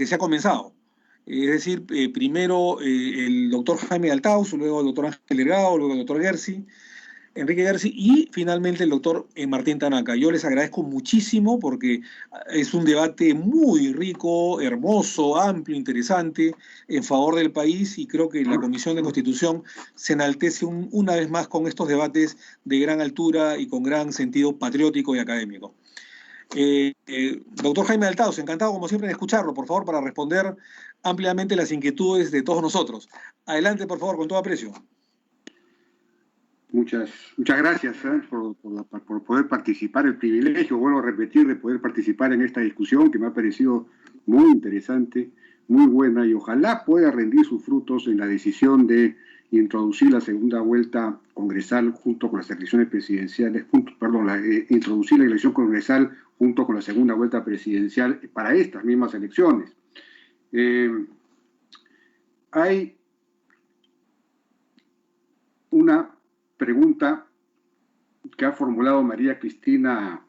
que se ha comenzado. Es decir, primero el doctor Jaime Altaus, luego el doctor Ángel Delgado, luego el doctor Enrique Gersi y finalmente el doctor Martín Tanaka. Yo les agradezco muchísimo porque es un debate muy rico, hermoso, amplio, interesante, en favor del país, y creo que la Comisión de Constitución se enaltece una vez más con estos debates de gran altura y con gran sentido patriótico y académico. Doctor Jaime Altaus, encantado como siempre en escucharlo, por favor, para responder ampliamente las inquietudes de todos nosotros. Adelante, por favor, con todo aprecio. Muchas gracias por poder participar, el privilegio, vuelvo a repetir, de poder participar en esta discusión que me ha parecido muy interesante, muy buena, y ojalá pueda rendir sus frutos en la decisión de introducir la segunda vuelta congresal junto con las elecciones presidenciales, introducir la elección congresal junto con la segunda vuelta presidencial para estas mismas elecciones. Hay una pregunta que ha formulado María Cristina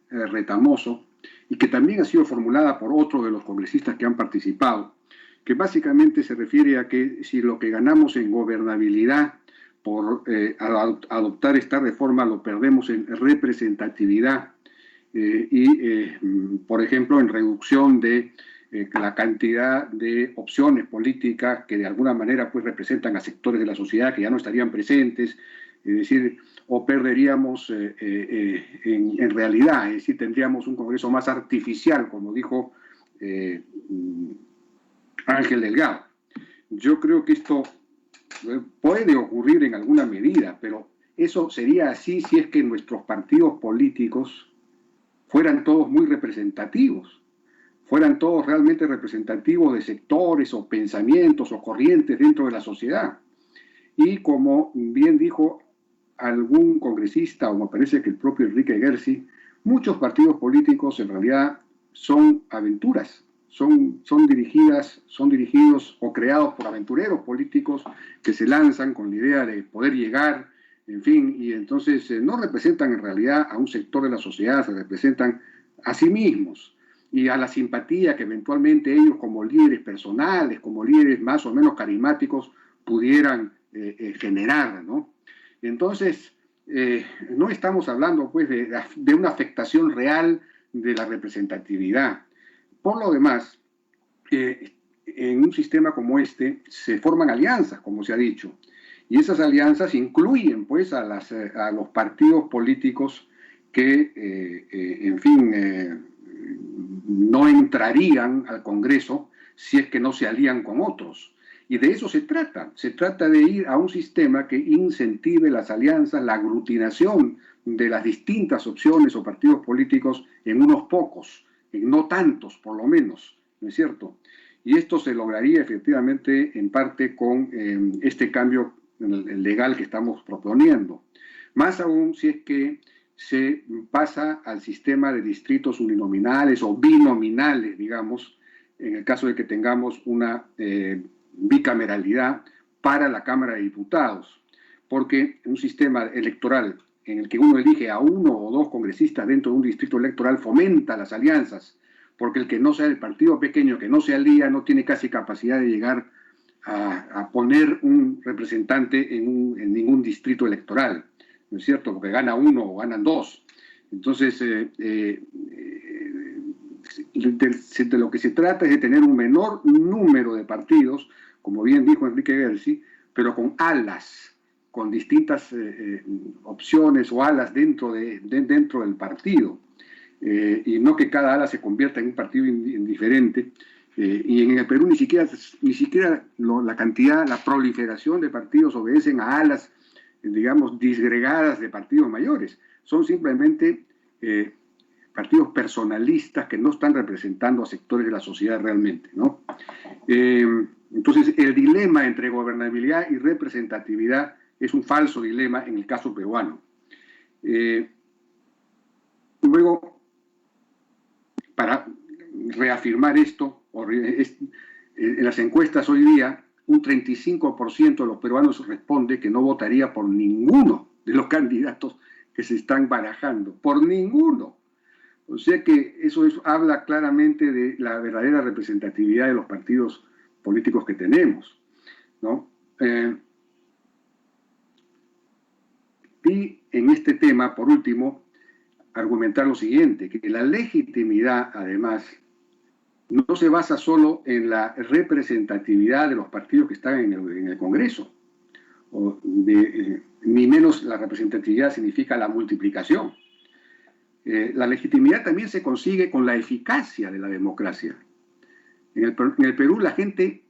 Retamoso y que también ha sido formulada por otro de los congresistas que han participado, que básicamente se refiere a que si lo que ganamos en gobernabilidad por adoptar esta reforma lo perdemos en representatividad por ejemplo, en reducción de la cantidad de opciones políticas que de alguna manera pues representan a sectores de la sociedad que ya no estarían presentes, es decir, o perderíamos en realidad, es decir, tendríamos un Congreso más artificial, como dijo Ángel Delgado. Yo creo que esto puede ocurrir en alguna medida, pero eso sería así si es que nuestros partidos políticos fueran todos muy representativos, fueran todos realmente representativos de sectores o pensamientos o corrientes dentro de la sociedad. Y como bien dijo algún congresista, o me parece que el propio Enrique Gersi, muchos partidos políticos en realidad son aventuras, son dirigidos o creados por aventureros políticos que se lanzan con la idea de poder llegar, en fin, y entonces no representan en realidad a un sector de la sociedad, se representan a sí mismos y a la simpatía que eventualmente ellos como líderes personales, como líderes más o menos carismáticos pudieran generar, ¿no? Entonces, no estamos hablando pues de una afectación real de la representatividad. Por lo demás, en un sistema como este se forman alianzas, como se ha dicho, y esas alianzas incluyen pues a los partidos políticos que, en fin, no entrarían al Congreso si es que no se alían con otros. Y de eso se trata de ir a un sistema que incentive las alianzas, la aglutinación de las distintas opciones o partidos políticos en unos pocos, en no tantos por lo menos, ¿no es cierto? Y esto se lograría efectivamente en parte con este cambio legal que estamos proponiendo. Más aún si es que se pasa al sistema de distritos uninominales o binominales, digamos, en el caso de que tengamos una bicameralidad para la Cámara de Diputados, porque un sistema electoral en el que uno elige a uno o dos congresistas dentro de un distrito electoral fomenta las alianzas, porque el que no sea el partido pequeño, que no se alía, no tiene casi capacidad de llegar a poner un representante en ningún distrito electoral, ¿no es cierto? Porque gana uno o ganan dos. Entonces, de lo que se trata es de tener un menor número de partidos, como bien dijo Enrique Gersi, pero con alas, con distintas opciones o alas dentro del partido, y no que cada ala se convierta en un partido indiferente. Y en el Perú ni siquiera la cantidad, la proliferación de partidos obedecen a alas, digamos, disgregadas de partidos mayores. Son simplemente partidos personalistas que no están representando a sectores de la sociedad realmente, ¿no? Entonces, el dilema entre gobernabilidad y representatividad es un falso dilema en el caso peruano. Luego, para reafirmar esto, en las encuestas hoy día, un 35% de los peruanos responde que no votaría por ninguno de los candidatos que se están barajando, por ninguno. O sea que eso habla claramente de la verdadera representatividad de los partidos políticos que tenemos, ¿no? Y en este tema, por último, argumentar lo siguiente, que la legitimidad, además, no se basa solo en la representatividad de los partidos que están en el Congreso, ni menos la representatividad significa la multiplicación. La legitimidad también se consigue con la eficacia de la democracia. En el Perú la gente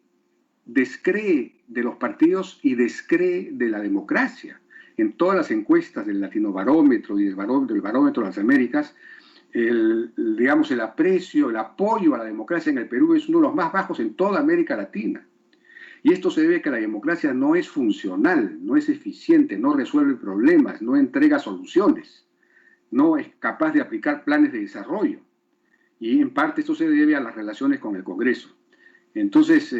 descree de los partidos y descree de la democracia. En todas las encuestas del Latinobarómetro y del Barómetro de las Américas, el aprecio, el apoyo a la democracia en el Perú es uno de los más bajos en toda América Latina. Y esto se debe a que la democracia no es funcional, no es eficiente, no resuelve problemas, no entrega soluciones, no es capaz de aplicar planes de desarrollo. Y en parte esto se debe a las relaciones con el Congreso. Entonces,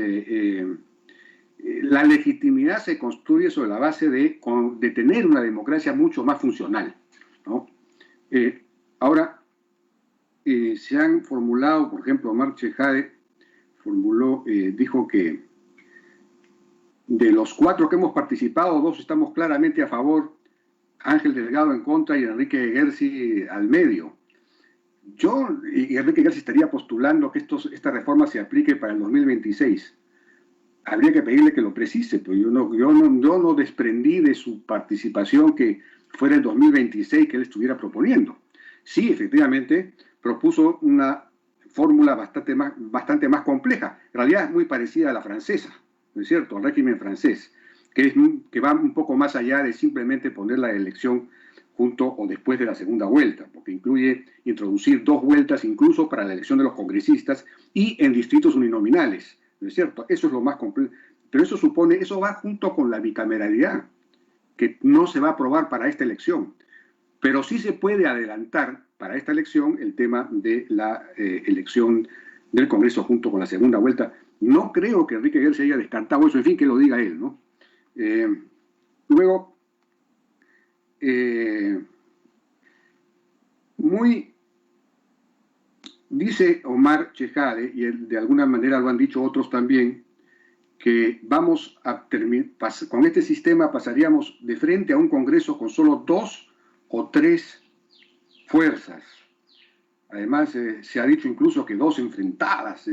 la legitimidad se construye sobre la base de tener una democracia mucho más funcional, ¿no? Ahora, se han formulado, por ejemplo, Omar Chejade dijo que de los 4 que hemos participado, 2 estamos claramente a favor, Ángel Delgado en contra y Enrique Gersi al medio. Y Enrique Gersi estaría postulando que esta reforma se aplique para el 2026. Habría que pedirle que lo precise, pues yo no desprendí de su participación que fuera el 2026 que él estuviera proponiendo. Sí, efectivamente, propuso una fórmula bastante más compleja. En realidad es muy parecida a la francesa, ¿no es cierto?, al régimen francés, que va un poco más allá de simplemente poner la elección junto o después de la segunda vuelta, porque incluye introducir 2 vueltas incluso para la elección de los congresistas y en distritos uninominales, ¿no es cierto? Eso es lo más complejo. Pero eso va junto con la bicameralidad, que no se va a aprobar para esta elección. Pero sí se puede adelantar para esta elección el tema de la elección del Congreso junto con la segunda vuelta. No creo que Enrique Gersi haya descartado eso, en fin, que lo diga él, ¿no? Luego, dice Omar Chejade, y de alguna manera lo han dicho otros también, que vamos a con este sistema pasaríamos de frente a un Congreso con solo 2 o 3 fuerzas. Además, se ha dicho incluso que 2 enfrentadas.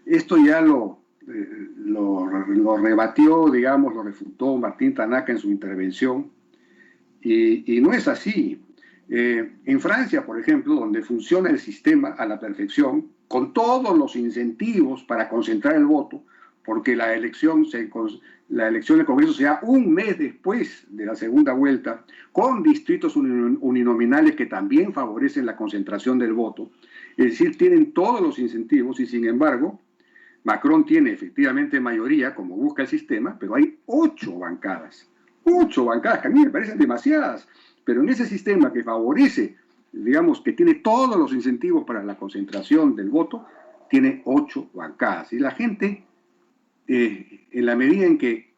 Esto ya lo rebatió, digamos, lo refutó Martín Tanaka en su intervención, y no es así. En Francia, por ejemplo, donde funciona el sistema a la perfección, con todos los incentivos para concentrar el voto, porque la elección del Congreso se da un mes después de la segunda vuelta, con distritos uninominales que también favorecen la concentración del voto. Es decir, tienen todos los incentivos y, sin embargo, Macron tiene efectivamente mayoría, como busca el sistema, pero hay 8 bancadas. 8 bancadas, que a mí me parecen demasiadas, pero en ese sistema que favorece, digamos, que tiene todos los incentivos para la concentración del voto, tiene 8 bancadas. Y la gente, en la medida en que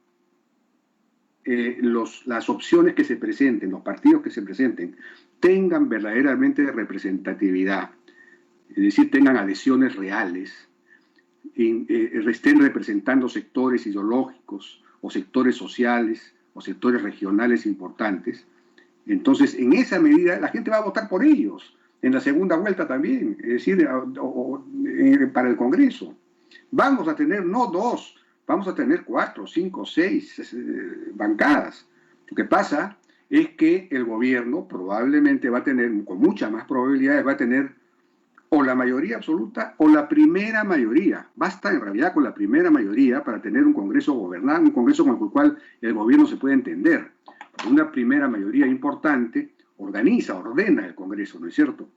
las opciones que se presenten, los partidos que se presenten, tengan verdaderamente representatividad, es decir, tengan adhesiones reales, estén representando sectores ideológicos o sectores sociales o sectores regionales importantes, entonces en esa medida la gente va a votar por ellos en la segunda vuelta también, es decir, para el Congreso. Vamos a tener no 2, vamos a tener 4, 5, 6 bancadas. Lo que pasa es que el gobierno probablemente va a tener, con muchas más probabilidades, va a tener o la mayoría absoluta o la primera mayoría. Basta en realidad con la primera mayoría para tener un Congreso gobernado, un Congreso con el cual el gobierno se puede entender. Una primera mayoría importante ordena el Congreso, ¿no es cierto?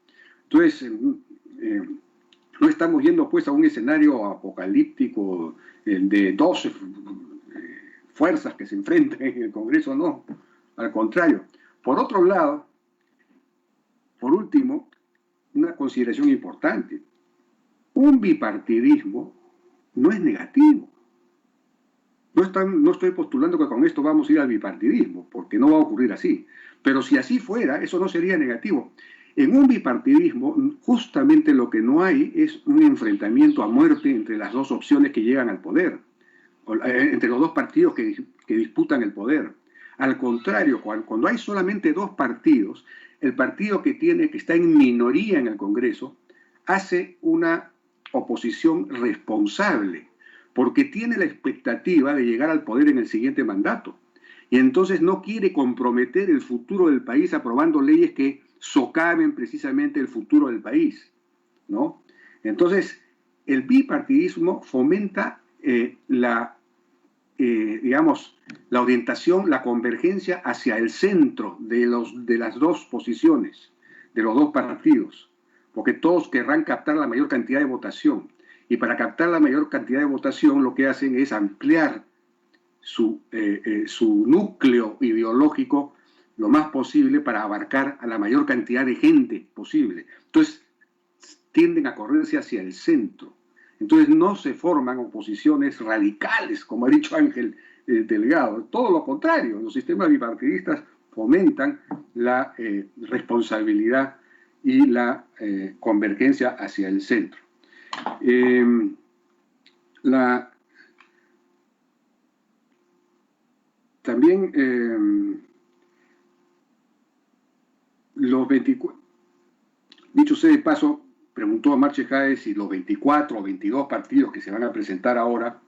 Entonces, no estamos yendo pues a un escenario apocalíptico de 12 fuerzas que se enfrentan en el Congreso, no. Al contrario. Por otro lado, por último, una consideración importante. Un bipartidismo no es negativo. No estoy postulando que con esto vamos a ir al bipartidismo, porque no va a ocurrir así. Pero si así fuera, eso no sería negativo. En un bipartidismo, justamente lo que no hay es un enfrentamiento a muerte entre las dos opciones que llegan al poder, entre los dos partidos que disputan el poder. Al contrario, cuando hay solamente dos partidos, el partido que está en minoría en el Congreso hace una oposición responsable, porque tiene la expectativa de llegar al poder en el siguiente mandato. Y entonces no quiere comprometer el futuro del país aprobando leyes que socaven precisamente el futuro del país, ¿no? Entonces, el bipartidismo fomenta digamos, la orientación, la convergencia hacia el centro de las dos posiciones, de los dos partidos, porque todos querrán captar la mayor cantidad de votación. Y para captar la mayor cantidad de votación lo que hacen es ampliar su núcleo ideológico lo más posible para abarcar a la mayor cantidad de gente posible. Entonces, tienden a correrse hacia el centro. Entonces, no se forman oposiciones radicales, como ha dicho Ángel Delgado. Todo lo contrario, los sistemas bipartidistas fomentan la responsabilidad y la convergencia hacia el centro. También los 24, dicho sea de paso, preguntó a Marche Jaez si los 24 o 22 partidos que se van a presentar ahora,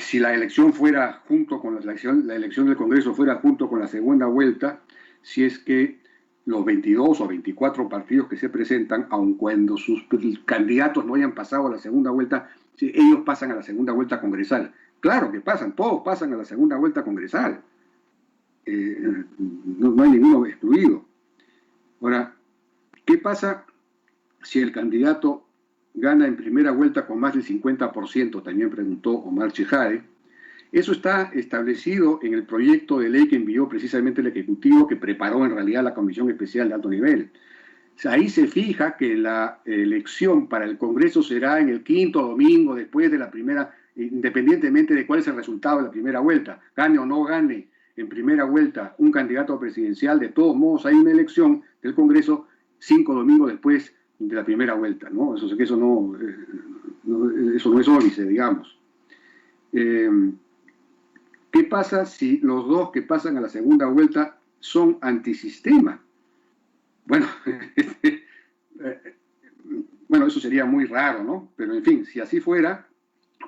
si la elección fuera junto con la elección del Congreso fuera junto con la segunda vuelta, si es que los 22 o 24 partidos que se presentan, aun cuando sus candidatos no hayan pasado a la segunda vuelta, si ellos pasan a la segunda vuelta congresal. Claro que pasan, todos pasan a la segunda vuelta congresal. No hay ninguno excluido. Ahora, ¿qué pasa si el candidato gana en primera vuelta con más del 50%? También preguntó Omar Chejade. Eso está establecido en el proyecto de ley que envió precisamente el Ejecutivo, que preparó en realidad la Comisión Especial de Alto Nivel. Ahí se fija que la elección para el Congreso será en el quinto domingo después de la primera, independientemente de cuál es el resultado de la primera vuelta, gane o no gane en primera vuelta un candidato presidencial, de todos modos hay una elección del Congreso 5 domingos después de la primera vuelta, ¿no? Eso no es óbice, digamos. ¿Qué pasa si los dos que pasan a la segunda vuelta son antisistema? Bueno, bueno, eso sería muy raro, ¿no? Pero en fin, si así fuera,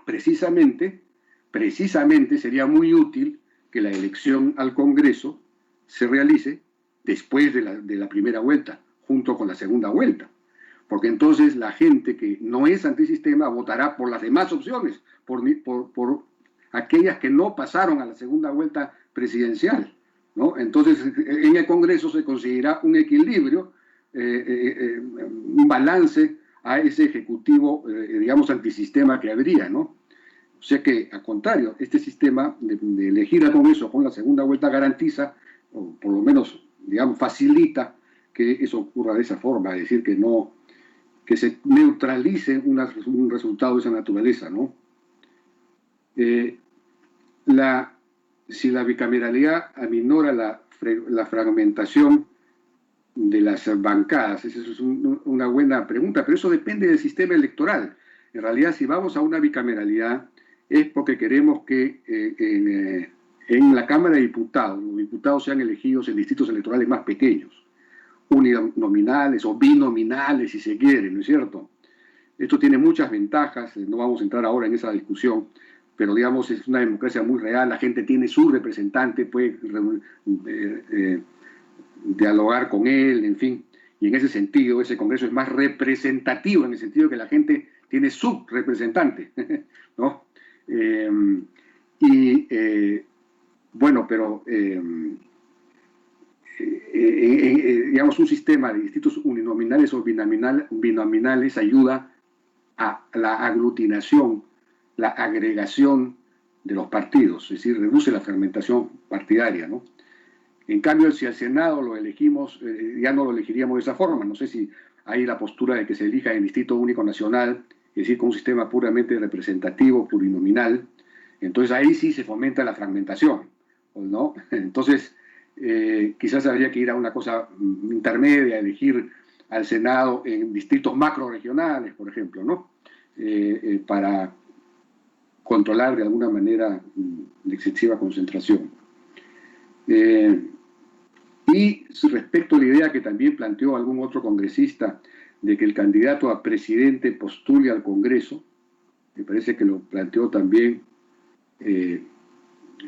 precisamente sería muy útil que la elección al Congreso se realice después de la primera vuelta, junto con la segunda vuelta. Porque entonces la gente que no es antisistema votará por las demás opciones, por aquellas que no pasaron a la segunda vuelta presidencial, ¿no? Entonces, en el Congreso se conseguirá un equilibrio, un balance a ese ejecutivo, digamos, antisistema que habría, ¿no? O sea que, al contrario, este sistema de elegir al Congreso con la segunda vuelta garantiza, o por lo menos, digamos, facilita que eso ocurra de esa forma, es decir, que se neutralice un resultado de esa naturaleza, ¿no? Si la bicameralidad aminora la fragmentación de las bancadas, esa es una buena pregunta, pero eso depende del sistema electoral. En realidad, si vamos a una bicameralidad, es porque queremos que en la Cámara de Diputados, los diputados sean elegidos en distritos electorales más pequeños, uninominales o binominales, si se quiere, ¿no es cierto? Esto tiene muchas ventajas, no vamos a entrar ahora en esa discusión, pero digamos es una democracia muy real, la gente tiene su representante, puede dialogar con él, en fin, y en ese sentido ese Congreso es más representativo, en el sentido que la gente tiene su representante, ¿no? Bueno, pero digamos un sistema de distritos uninominales o binominales ayuda a la aglutinación, la agregación de los partidos, es decir, reduce la fragmentación partidaria, ¿no? En cambio, si al Senado lo elegimos, ya no lo elegiríamos de esa forma. No sé si hay la postura de que se elija en Distrito Único Nacional, es decir, con un sistema puramente representativo, plurinominal. Entonces ahí sí se fomenta la fragmentación, ¿no? Entonces, quizás habría que ir a una cosa intermedia, elegir al Senado en distritos macroregionales, por ejemplo, ¿no? Para controlar de alguna manera la excesiva concentración. Y respecto a la idea que también planteó algún otro congresista de que el candidato a presidente postule al Congreso, me parece que lo planteó también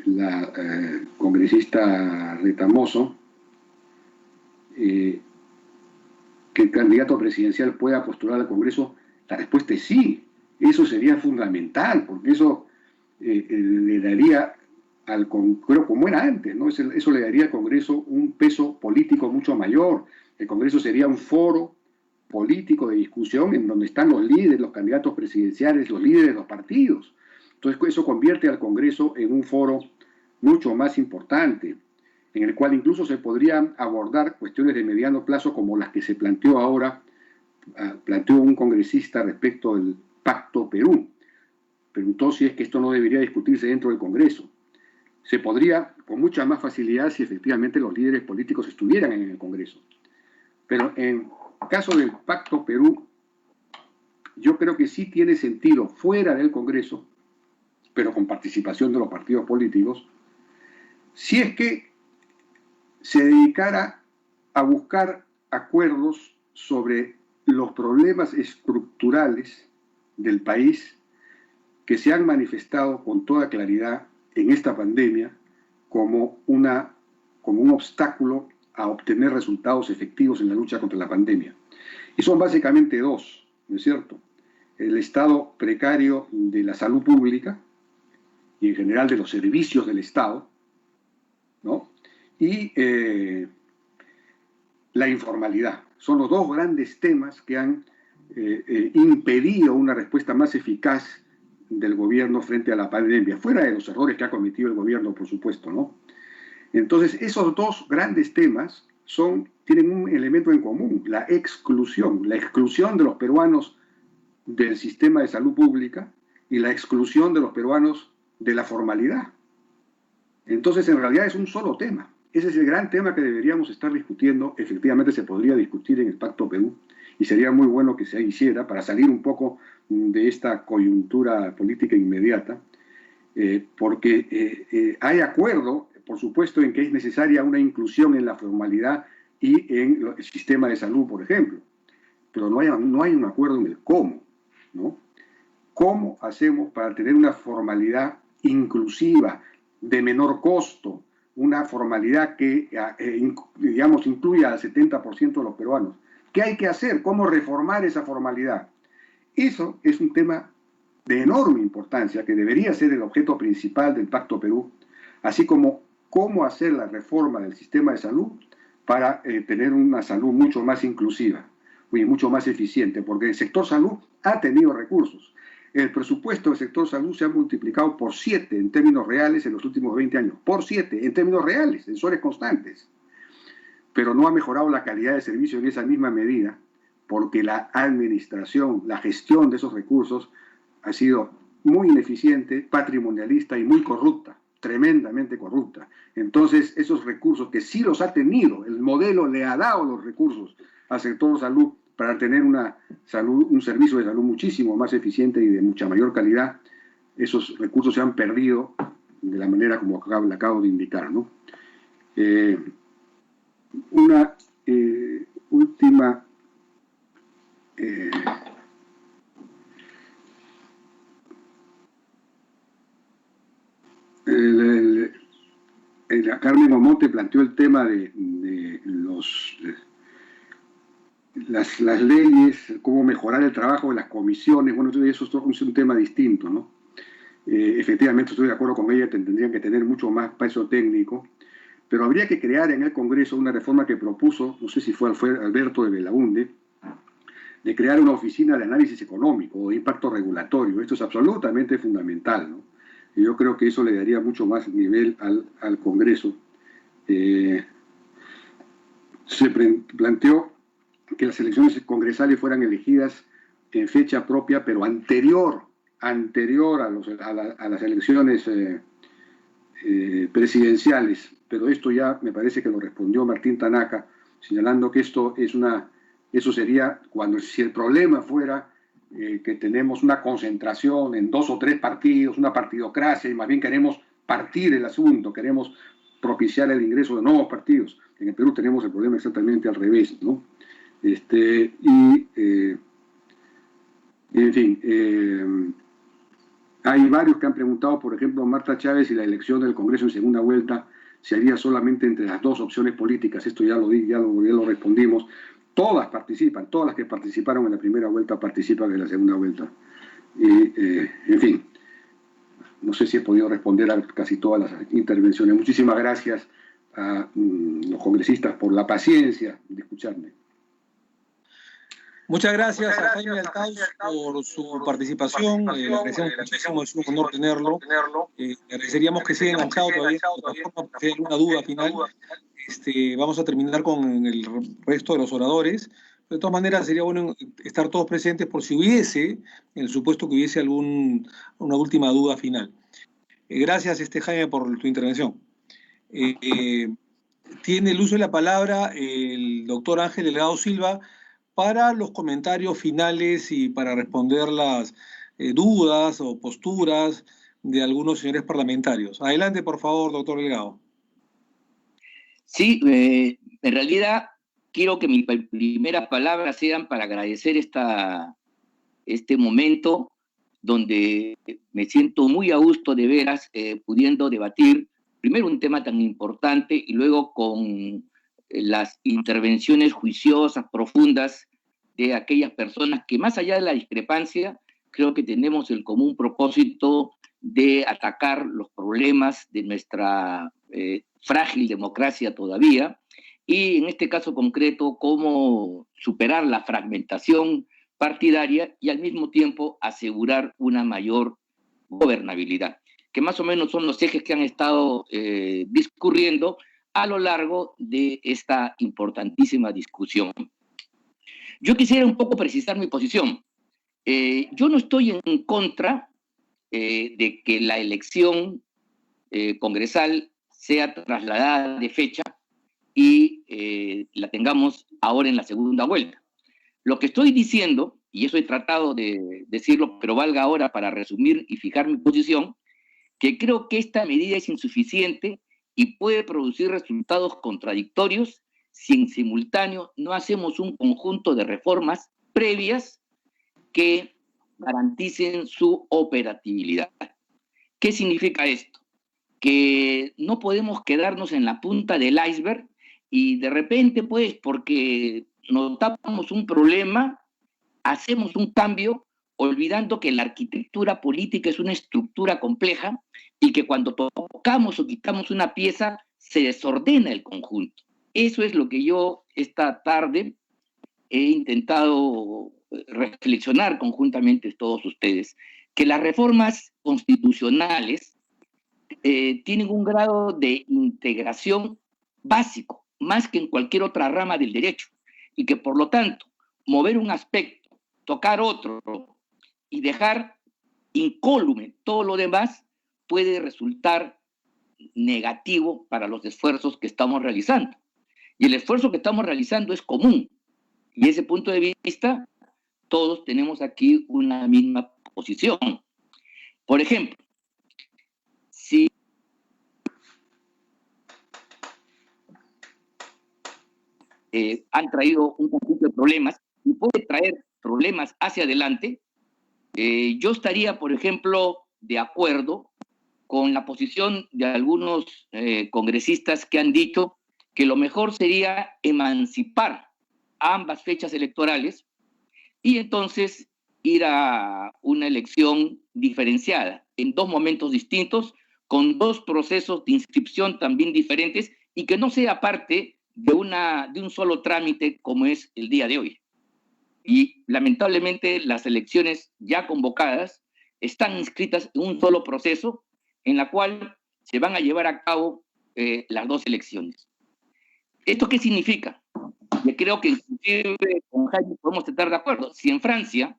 la congresista Retamoso, que el candidato presidencial pueda postular al Congreso, la respuesta es sí. Eso sería fundamental, porque eso le daría al Congreso, como era antes, ¿no? Eso le daría al Congreso un peso político mucho mayor. El Congreso sería un foro político de discusión en donde están los líderes, los candidatos presidenciales, los líderes de los partidos. Entonces eso convierte al Congreso en un foro mucho más importante, en el cual incluso se podrían abordar cuestiones de mediano plazo como las que se planteó ahora, planteó un congresista respecto del Pacto Perú. Preguntó si es que esto no debería discutirse dentro del Congreso. Se podría con mucha más facilidad si efectivamente los líderes políticos estuvieran en el Congreso. Pero en caso del Pacto Perú, yo creo que sí tiene sentido fuera del Congreso, pero con participación de los partidos políticos, si es que se dedicara a buscar acuerdos sobre los problemas estructurales del país que se han manifestado con toda claridad en esta pandemia como un obstáculo a obtener resultados efectivos en la lucha contra la pandemia. Y son básicamente dos, ¿no es cierto? El estado precario de la salud pública y en general de los servicios del Estado, ¿no? Y la informalidad. Son los dos grandes temas que han impedido una respuesta más eficaz del gobierno frente a la pandemia, fuera de los errores que ha cometido el gobierno, por supuesto, ¿no? Entonces, esos dos grandes temas tienen un elemento en común, la exclusión de los peruanos del sistema de salud pública y la exclusión de los peruanos de la formalidad. Entonces, en realidad es un solo tema. Ese es el gran tema que deberíamos estar discutiendo. Efectivamente, se podría discutir en el Pacto Perú y sería muy bueno que se hiciera para salir un poco de esta coyuntura política inmediata, porque hay acuerdo, por supuesto, en que es necesaria una inclusión en la formalidad y en el sistema de salud, por ejemplo, pero no hay un acuerdo en el cómo, ¿no? ¿Cómo hacemos para tener una formalidad inclusiva, de menor costo, una formalidad que, digamos, incluya al 70% de los peruanos? ¿Qué hay que hacer? ¿Cómo reformar esa formalidad? Eso es un tema de enorme importancia que debería ser el objeto principal del Pacto Perú, así como cómo hacer la reforma del sistema de salud para tener una salud mucho más inclusiva y mucho más eficiente, porque el sector salud ha tenido recursos. El presupuesto del sector salud se ha multiplicado por 7 en términos reales en los últimos 20 años, por 7 en términos reales, en soles constantes, pero no ha mejorado la calidad de servicio en esa misma medida, porque la administración, la gestión de esos recursos ha sido muy ineficiente, patrimonialista y muy corrupta, tremendamente corrupta. Entonces, esos recursos que sí los ha tenido, el modelo le ha dado los recursos al sector salud para tener un servicio de salud muchísimo más eficiente y de mucha mayor calidad, esos recursos se han perdido de la manera como le acabo de indicar, ¿no? Una última Carmen Omonte planteó el tema de las leyes, cómo mejorar el trabajo de las comisiones. Bueno, eso es un tema distinto, ¿no? Efectivamente, estoy de acuerdo con ella, tendrían que tener mucho más peso técnico, pero habría que crear en el Congreso una reforma que propuso, no sé si fue Alberto de Belaunde, de crear una oficina de análisis económico o de impacto regulatorio. Esto es absolutamente fundamental, ¿no? Y yo creo que eso le daría mucho más nivel al Congreso. Se planteó que las elecciones congresales fueran elegidas en fecha propia, pero anterior a las elecciones presidenciales, pero esto ya me parece que lo respondió Martín Tanaka, señalando que eso sería si el problema fuera que tenemos una concentración en 2 o 3 partidos, una partidocracia, y más bien queremos partir el asunto, queremos propiciar el ingreso de nuevos partidos. En el Perú tenemos el problema exactamente al revés, ¿no? En fin, hay varios que han preguntado, por ejemplo, Marta Chávez, si la elección del Congreso en segunda vuelta se haría solamente entre las 2 opciones políticas. Esto ya lo respondimos. Todas participan, todas las que participaron en la primera vuelta participan en la segunda vuelta. En fin, no sé si he podido responder a casi todas las intervenciones. Muchísimas gracias a los congresistas por la paciencia de escucharme. Muchas gracias a Jaime Altaus por su participación. Le agradecemos muchísimo, es un honor tenerlo. Le agradeceríamos que siga enganchado todavía en la plataforma, si hay alguna duda final. Vamos a terminar con el resto de los oradores. De todas maneras, sería bueno estar todos presentes por si hubiese, en el supuesto que hubiese una última duda final. Gracias, Jaime, por tu intervención. Tiene el uso de la palabra el doctor Ángel Delgado Silva para los comentarios finales y para responder las dudas o posturas de algunos señores parlamentarios. Adelante, por favor, doctor Delgado. Sí, en realidad quiero que mis primeras palabras sean para agradecer este momento donde me siento muy a gusto de veras pudiendo debatir primero un tema tan importante y luego con las intervenciones juiciosas, profundas de aquellas personas que más allá de la discrepancia creo que tenemos el común propósito de atacar los problemas de nuestra frágil democracia todavía, y en este caso concreto, cómo superar la fragmentación partidaria y al mismo tiempo asegurar una mayor gobernabilidad, que más o menos son los ejes que han estado discurriendo a lo largo de esta importantísima discusión. Yo quisiera un poco precisar mi posición. Yo no estoy en contra de que la elección congresal sea trasladada de fecha y la tengamos ahora en la segunda vuelta. Lo que estoy diciendo, y eso he tratado de decirlo, pero valga ahora para resumir y fijar mi posición, que creo que esta medida es insuficiente y puede producir resultados contradictorios si en simultáneo no hacemos un conjunto de reformas previas que garanticen su operatividad. ¿Qué significa esto? Que no podemos quedarnos en la punta del iceberg y de repente, pues, porque notamos un problema, hacemos un cambio, olvidando que la arquitectura política es una estructura compleja y que cuando tocamos o quitamos una pieza, se desordena el conjunto. Eso es lo que yo esta tarde he intentado reflexionar conjuntamente todos ustedes, que las reformas constitucionales tienen un grado de integración básico, más que en cualquier otra rama del derecho, y que por lo tanto, mover un aspecto, tocar otro y dejar incólume todo lo demás puede resultar negativo para los esfuerzos que estamos realizando. Y el esfuerzo que estamos realizando es común. Y ese punto de vista, todos tenemos aquí una misma posición. Por ejemplo, si han traído un conjunto de problemas y puede traer problemas hacia adelante, yo estaría, por ejemplo, de acuerdo con la posición de algunos congresistas que han dicho que lo mejor sería emancipar ambas fechas electorales y entonces ir a una elección diferenciada en 2 momentos distintos, con 2 procesos de inscripción también diferentes y que no sea parte de un solo trámite como es el día de hoy. Y lamentablemente las elecciones ya convocadas están inscritas en un solo proceso en la cual se van a llevar a cabo las 2 elecciones. ¿Esto qué significa? Yo creo que inclusive con Jaime podemos estar de acuerdo. Si en Francia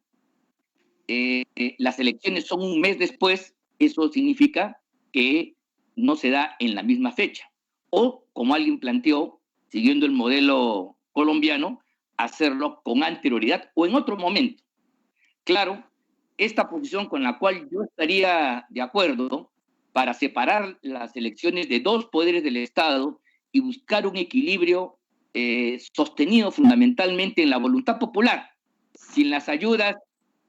las elecciones son un mes después, eso significa que no se da en la misma fecha. O, como alguien planteó, siguiendo el modelo colombiano, hacerlo con anterioridad o en otro momento. Claro, esta posición con la cual yo estaría de acuerdo para separar las elecciones de dos poderes del Estado y buscar un equilibrio sostenido fundamentalmente en la voluntad popular, sin las ayudas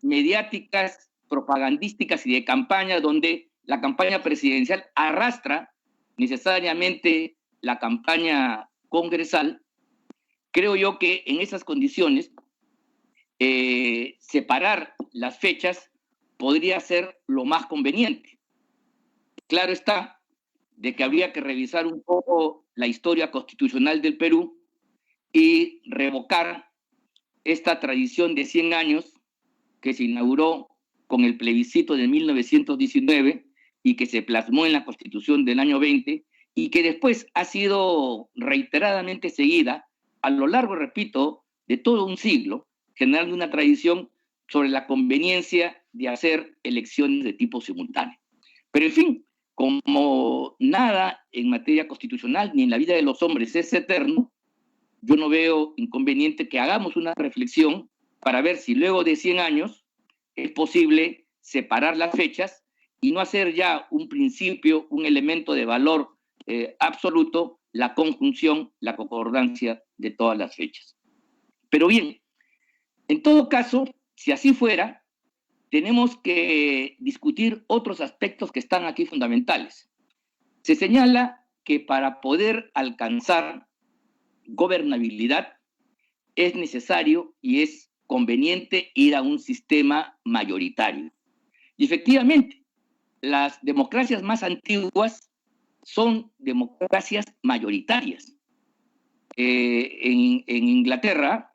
mediáticas, propagandísticas y de campaña, donde la campaña presidencial arrastra necesariamente la campaña congresal. Creo yo que en esas condiciones separar las fechas podría ser lo más conveniente. Claro está de que habría que revisar un poco la historia constitucional del Perú y revocar esta tradición de 100 años que se inauguró con el plebiscito de 1919 y que se plasmó en la Constitución del año 20 y que después ha sido reiteradamente seguida a lo largo, repito, de todo un siglo, generando una tradición sobre la conveniencia de hacer elecciones de tipo simultáneo. Pero en fin, como nada en materia constitucional ni en la vida de los hombres es eterno, yo no veo inconveniente que hagamos una reflexión para ver si luego de 100 años es posible separar las fechas y no hacer ya un principio, un elemento de valor absoluto, la conjunción, la concordancia de todas las fechas. Pero bien, en todo caso, si así fuera, tenemos que discutir otros aspectos que están aquí fundamentales. Se señala que para poder alcanzar gobernabilidad es necesario y es conveniente ir a un sistema mayoritario. Y efectivamente, las democracias más antiguas son democracias mayoritarias. En Inglaterra,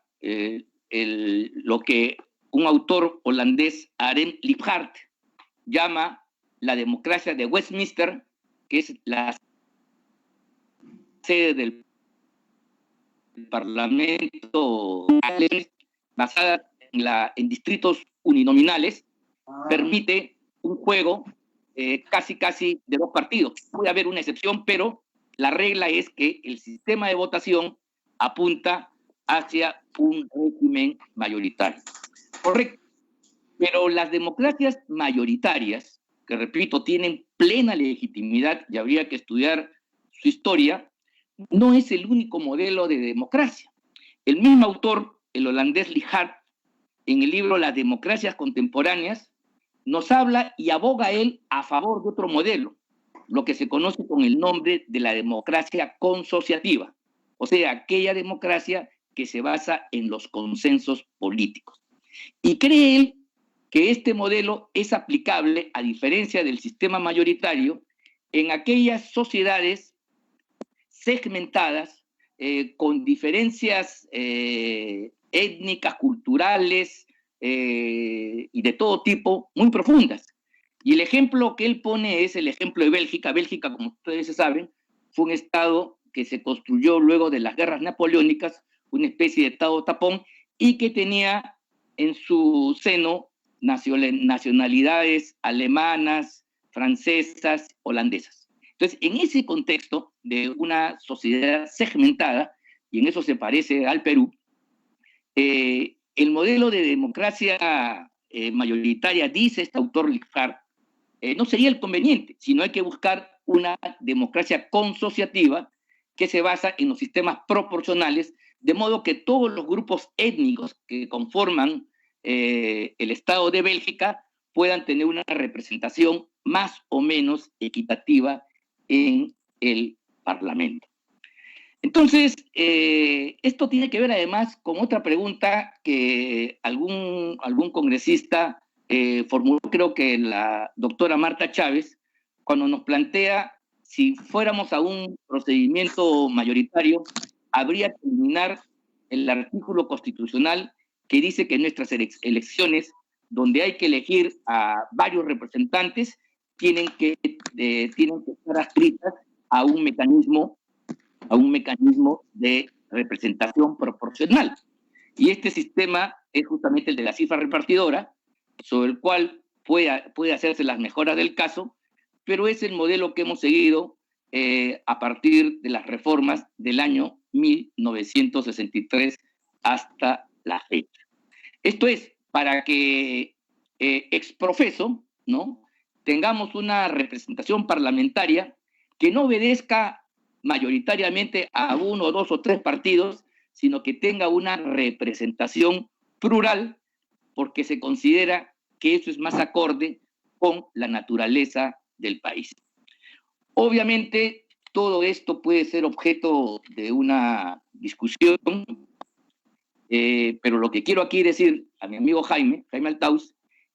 lo que un autor holandés, Arend Lipphart, llama la democracia de Westminster, que es la sede del Parlamento basada en distritos uninominales, permite un juego casi de dos partidos. Puede haber una excepción, pero la regla es que el sistema de votación apunta hacia un régimen mayoritario. Correcto. Pero las democracias mayoritarias, que repito, tienen plena legitimidad y habría que estudiar su historia, no es el único modelo de democracia. El mismo autor, el holandés Lipphart, en el libro Las democracias contemporáneas, nos habla y aboga él a favor de otro modelo, lo que se conoce con el nombre de la democracia consociativa, o sea, aquella democracia que se basa en los consensos políticos. Y cree él que este modelo es aplicable, a diferencia del sistema mayoritario, en aquellas sociedades segmentadas, con diferencias étnicas, culturales y de todo tipo, muy profundas. Y el ejemplo que él pone es el ejemplo de Bélgica. Bélgica, como ustedes saben, fue un estado que se construyó luego de las guerras napoleónicas, una especie de estado tapón, y que tenía en su seno nacionalidades alemanas, francesas, holandesas. Entonces, en ese contexto de una sociedad segmentada, y en eso se parece al Perú, el modelo de democracia mayoritaria, dice este autor Lipphart, no sería el conveniente, sino hay que buscar una democracia consociativa que se basa en los sistemas proporcionales, de modo que todos los grupos étnicos que conforman el Estado de Bélgica puedan tener una representación más o menos equitativa en el Parlamento. Entonces, esto tiene que ver además con otra pregunta que algún congresista formuló, creo que la doctora Marta Chávez, cuando nos plantea si fuéramos a un procedimiento mayoritario, habría que eliminar el artículo constitucional que dice que nuestras elecciones, donde hay que elegir a varios representantes, tienen que estar adscritas a un mecanismo de representación proporcional. Y este sistema es justamente el de la cifra repartidora, sobre el cual puede hacerse las mejoras del caso, pero es el modelo que hemos seguido a partir de las reformas del año 1963 hasta la fecha. Esto es para que ex profeso, ¿no?, tengamos una representación parlamentaria que no obedezca mayoritariamente a uno, dos o tres partidos, sino que tenga una representación plural, porque se considera que eso es más acorde con la naturaleza del país. Obviamente, todo esto puede ser objeto de una discusión, pero lo que quiero aquí decir a mi amigo Jaime Altaus,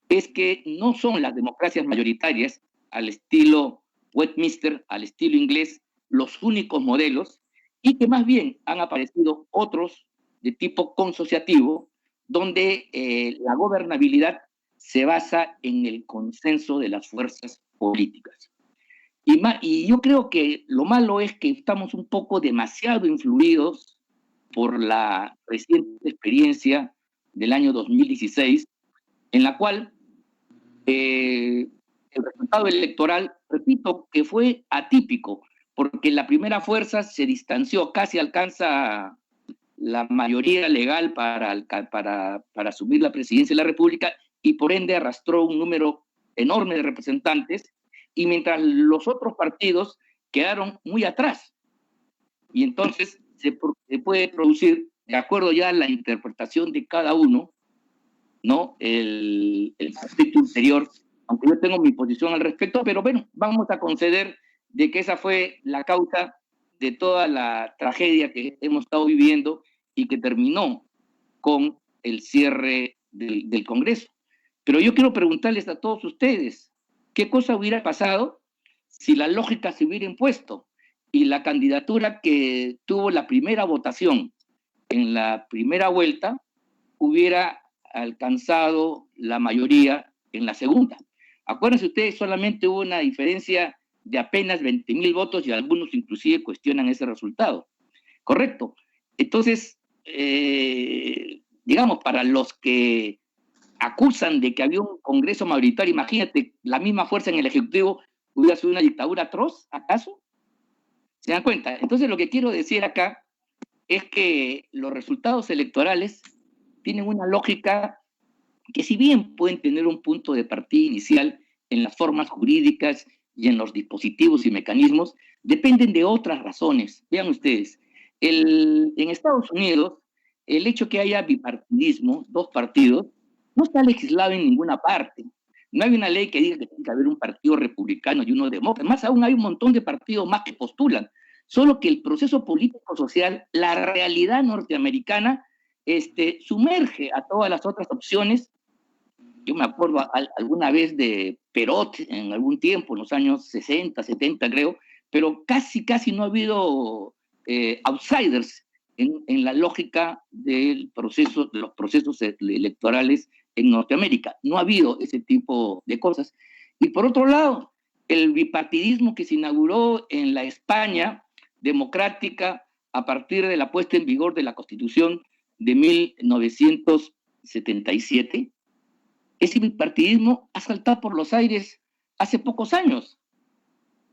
es que no son las democracias mayoritarias al estilo Westminster, al estilo inglés, los únicos modelos, y que más bien han aparecido otros de tipo consociativo, donde la gobernabilidad se basa en el consenso de las fuerzas políticas. Y yo creo que lo malo es que estamos un poco demasiado influidos por la reciente experiencia del año 2016, en la cual el resultado electoral, repito, que fue atípico, porque la primera fuerza se distanció, casi alcanza la mayoría legal para asumir la presidencia de la República, y por ende arrastró un número enorme de representantes, y mientras los otros partidos quedaron muy atrás. Y entonces se puede producir, de acuerdo ya a la interpretación de cada uno, ¿no?, el conflicto interior, aunque yo tengo mi posición al respecto, pero bueno, vamos a conceder de que esa fue la causa de toda la tragedia que hemos estado viviendo y que terminó con el cierre del Congreso. Pero yo quiero preguntarles a todos ustedes, ¿qué cosa hubiera pasado si la lógica se hubiera impuesto y la candidatura que tuvo la primera votación en la primera vuelta hubiera alcanzado la mayoría en la segunda? Acuérdense ustedes, solamente hubo una diferencia de apenas 20,000 votos y algunos inclusive cuestionan ese resultado. ¿Correcto? Entonces, digamos, para los que acusan de que había un Congreso mayoritario, imagínate, la misma fuerza en el Ejecutivo, ¿hubiera sido una dictadura atroz, acaso? ¿Se dan cuenta? Entonces, lo que quiero decir acá es que los resultados electorales tienen una lógica que, si bien pueden tener un punto de partida inicial en las formas jurídicas y en los dispositivos y mecanismos, dependen de otras razones. Vean ustedes, en Estados Unidos, el hecho que haya bipartidismo, dos partidos, no está legislado en ninguna parte. No hay una ley que diga que tiene que haber un partido republicano y uno demócrata. Más aún, hay un montón de partidos más que postulan. Solo que el proceso político-social, la realidad norteamericana, sumerge a todas las otras opciones. Yo me acuerdo alguna vez de Perot en algún tiempo, en los años 60, 70 creo, pero casi no ha habido outsiders en la lógica de los procesos electorales en Norteamérica. No ha habido ese tipo de cosas. Y por otro lado, el bipartidismo que se inauguró en la España democrática a partir de la puesta en vigor de la Constitución de 1977, ese bipartidismo ha saltado por los aires hace pocos años.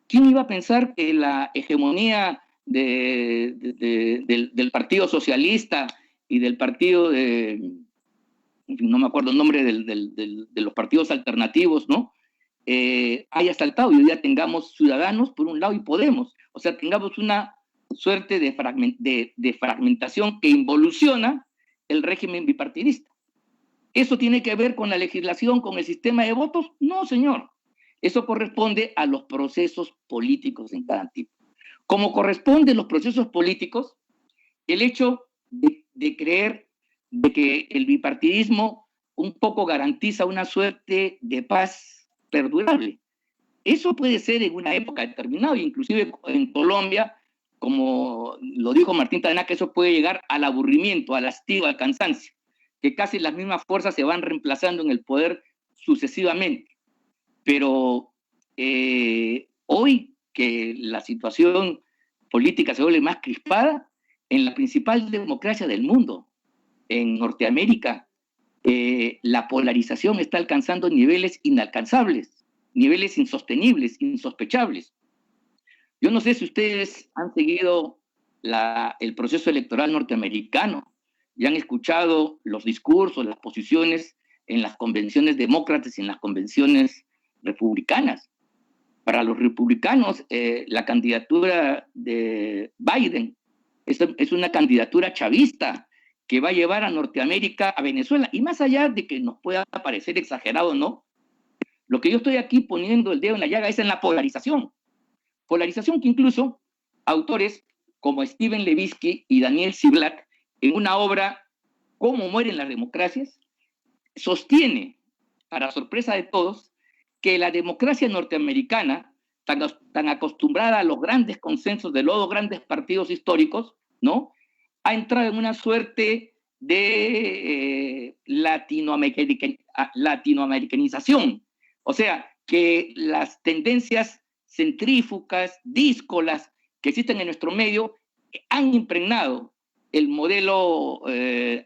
¿Quién iba a pensar que la hegemonía del Partido Socialista y del partido no me acuerdo el nombre de los partidos alternativos, ¿no?, haya saltado y hoy día tengamos Ciudadanos por un lado y Podemos? O sea, tengamos una suerte de fragmentación que involuciona el régimen bipartidista. ¿Eso tiene que ver con la legislación, con el sistema de votos? No, señor. Eso corresponde a los procesos políticos en cada tipo. Como corresponden los procesos políticos, el hecho de creer de que el bipartidismo un poco garantiza una suerte de paz perdurable. Eso puede ser en una época determinada, inclusive en Colombia, como lo dijo Martín Tanaka, eso puede llegar al aburrimiento, al hastío, al cansancio, que casi las mismas fuerzas se van reemplazando en el poder sucesivamente. Pero hoy que la situación política se vuelve más crispada, en la principal democracia del mundo, en Norteamérica, la polarización está alcanzando niveles inalcanzables. niveles insostenibles, insospechables. Yo no sé si ustedes han seguido el proceso electoral norteamericano y han escuchado los discursos, las posiciones en las convenciones demócratas y en las convenciones republicanas. Para los republicanos, la candidatura de Biden es una candidatura chavista que va a llevar a Norteamérica a Venezuela. Y más allá de que nos pueda parecer exagerado o no, lo que yo estoy aquí poniendo el dedo en la llaga es en la polarización. Polarización que incluso autores como Steven Levitsky y Daniel Ziblatt, en una obra ¿Cómo mueren las democracias?, sostiene, para sorpresa de todos, que la democracia norteamericana, tan acostumbrada a los grandes consensos de los grandes partidos históricos, ¿no?, ha entrado en una suerte de latinoamericanización. O sea, que las tendencias centrífugas, díscolas que existen en nuestro medio han impregnado el modelo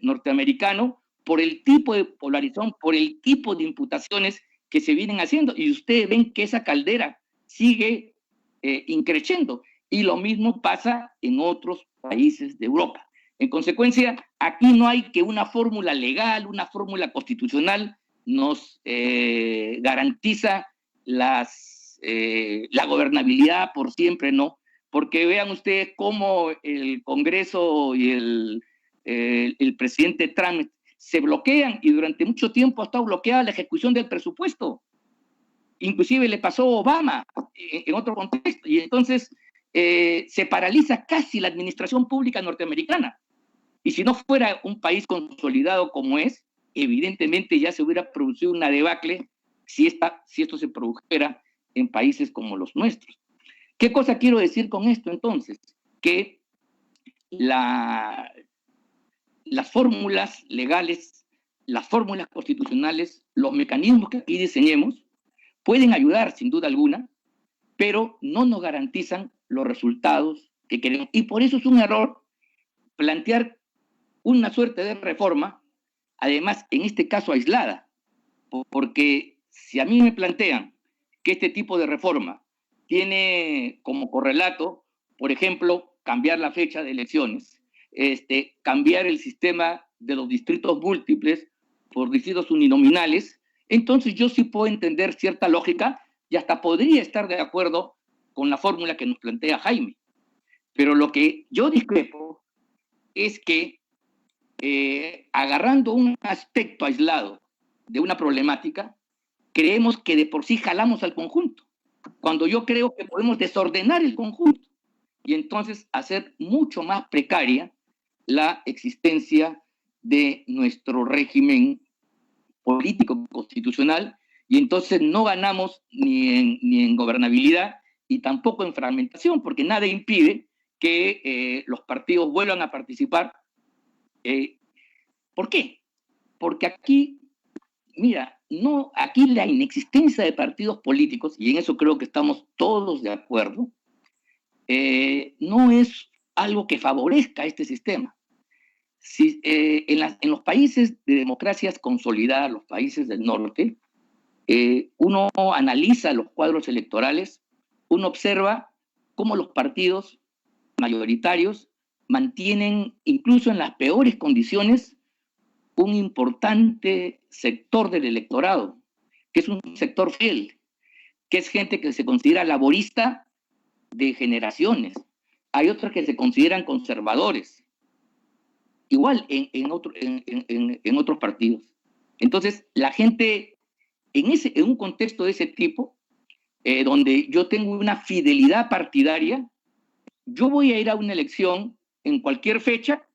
norteamericano por el tipo de polarización, por el tipo de imputaciones que se vienen haciendo. Y ustedes ven que esa caldera sigue increciendo. Y lo mismo pasa en otros países de Europa. En consecuencia, aquí no hay que una fórmula legal, una fórmula constitucional nos garantiza la gobernabilidad por siempre, ¿no? Porque vean ustedes cómo el Congreso y el presidente Trump se bloquean, y durante mucho tiempo ha estado bloqueada la ejecución del presupuesto. Inclusive le pasó a Obama en otro contexto, y entonces se paraliza casi la administración pública norteamericana. Y si no fuera un país consolidado como es, evidentemente ya se hubiera producido una debacle si esto se produjera en países como los nuestros. ¿Qué cosa quiero decir con esto entonces? Que las fórmulas legales, las fórmulas constitucionales, los mecanismos que aquí diseñemos pueden ayudar sin duda alguna, pero no nos garantizan los resultados que queremos. Y por eso es un error plantear una suerte de reforma, además en este caso aislada, porque si a mí me plantean que este tipo de reforma tiene como correlato, por ejemplo, cambiar la fecha de elecciones, cambiar el sistema de los distritos múltiples por distritos uninominales, entonces yo sí puedo entender cierta lógica y hasta podría estar de acuerdo con la fórmula que nos plantea Jaime. Pero lo que yo discrepo es que agarrando un aspecto aislado de una problemática, creemos que de por sí jalamos al conjunto, cuando yo creo que podemos desordenar el conjunto y entonces hacer mucho más precaria la existencia de nuestro régimen político constitucional, y entonces no ganamos ni en gobernabilidad y tampoco en fragmentación, porque nada impide que los partidos vuelvan a participar. ¿Por qué? Porque aquí, mira, aquí la inexistencia de partidos políticos, y en eso creo que estamos todos de acuerdo, no es algo que favorezca este sistema. En los países de democracias consolidadas, los países del norte, uno analiza los cuadros electorales, uno observa cómo los partidos mayoritarios mantienen, incluso en las peores condiciones, un importante sector del electorado, que es un sector fiel, que es gente que se considera laborista de generaciones. Hay otros que se consideran conservadores, igual en otros partidos. Entonces, la gente, en un contexto de ese tipo, donde yo tengo una fidelidad partidaria, yo voy a ir a una elección en cualquier fecha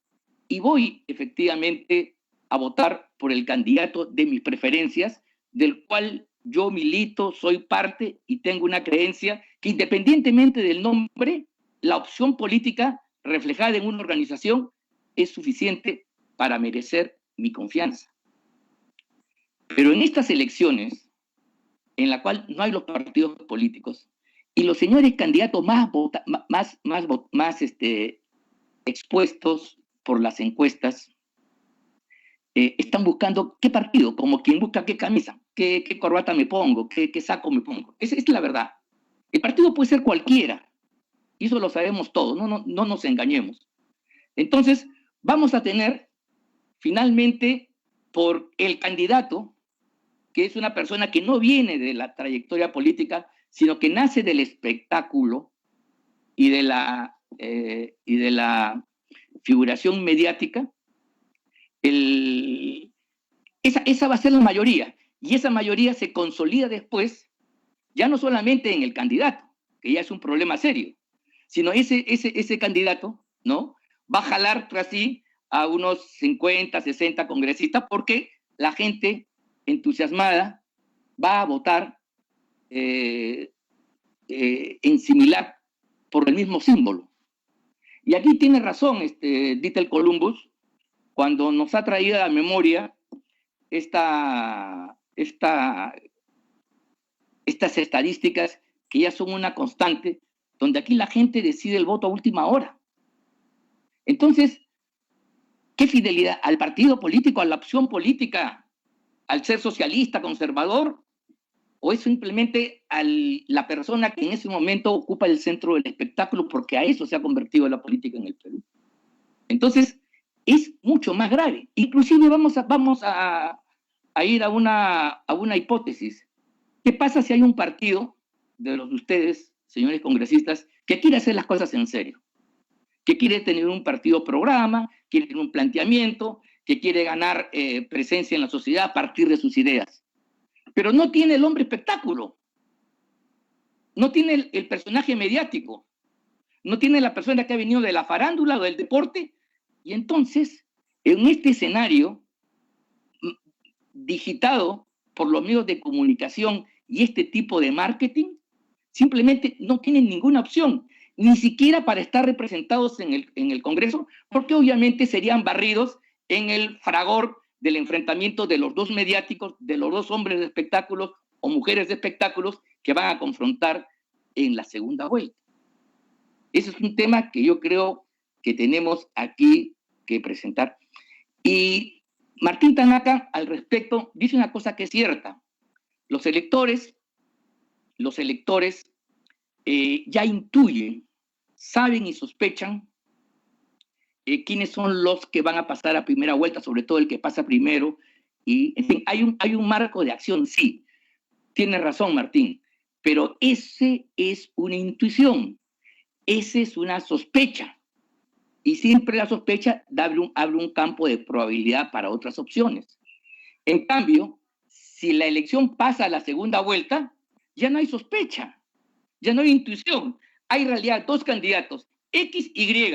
y voy efectivamente a votar por el candidato de mis preferencias, del cual yo milito, soy parte y tengo una creencia que, independientemente del nombre, la opción política reflejada en una organización es suficiente para merecer mi confianza. Pero en estas elecciones, en la cual no hay los partidos políticos, y los señores candidatos más expuestos por las encuestas están buscando qué partido, como quien busca qué camisa. qué corbata me pongo, qué saco me pongo. Esa es la verdad. El partido puede ser cualquiera, y eso lo sabemos todos, no nos engañemos. Entonces, vamos a tener finalmente por el candidato, que es una persona que no viene de la trayectoria política, sino que nace del espectáculo y de la figuración mediática, esa va a ser la mayoría. Y esa mayoría se consolida después, ya no solamente en el candidato, que ya es un problema serio, sino ese candidato, ¿no?, va a jalar tras sí a unos 50, 60 congresistas, porque la gente entusiasmada va a votar en similar por el mismo símbolo. Y aquí tiene razón Dieter Columbus cuando nos ha traído a la memoria estas estadísticas que ya son una constante, donde aquí la gente decide el voto a última hora. Entonces, ¿qué fidelidad al partido político, a la opción política, al ser socialista, conservador? ¿O es simplemente a la persona que en ese momento ocupa el centro del espectáculo, porque a eso se ha convertido la política en el Perú? Entonces, es mucho más grave. Inclusive vamos a ir a una hipótesis. ¿Qué pasa si hay un partido de los de ustedes, señores congresistas, que quiere hacer las cosas en serio? Que quiere tener un partido programa, quiere tener un planteamiento, que quiere ganar presencia en la sociedad a partir de sus ideas. Pero no tiene el hombre espectáculo, no tiene el personaje mediático, no tiene la persona que ha venido de la farándula o del deporte. Y entonces, en este escenario digitado por los medios de comunicación y este tipo de marketing, simplemente no tienen ninguna opción, ni siquiera para estar representados en el Congreso, porque obviamente serían barridos en el fragor del enfrentamiento de los dos mediáticos, de los dos hombres de espectáculos o mujeres de espectáculos que van a confrontar en la segunda vuelta. Ese es un tema que yo creo que tenemos aquí que presentar. Y Martín Tanaka, al respecto, dice una cosa que es cierta. Los electores ya intuyen, saben y sospechan quiénes son los que van a pasar a primera vuelta, sobre todo el que pasa primero. Y, en fin, hay un marco de acción, sí. Tiene razón, Martín, pero ese es una intuición, ese es una sospecha. Y siempre la sospecha abre un campo de probabilidad para otras opciones. En cambio, si la elección pasa a la segunda vuelta, ya no hay sospecha, ya no hay intuición. Hay en realidad dos candidatos, X y Y.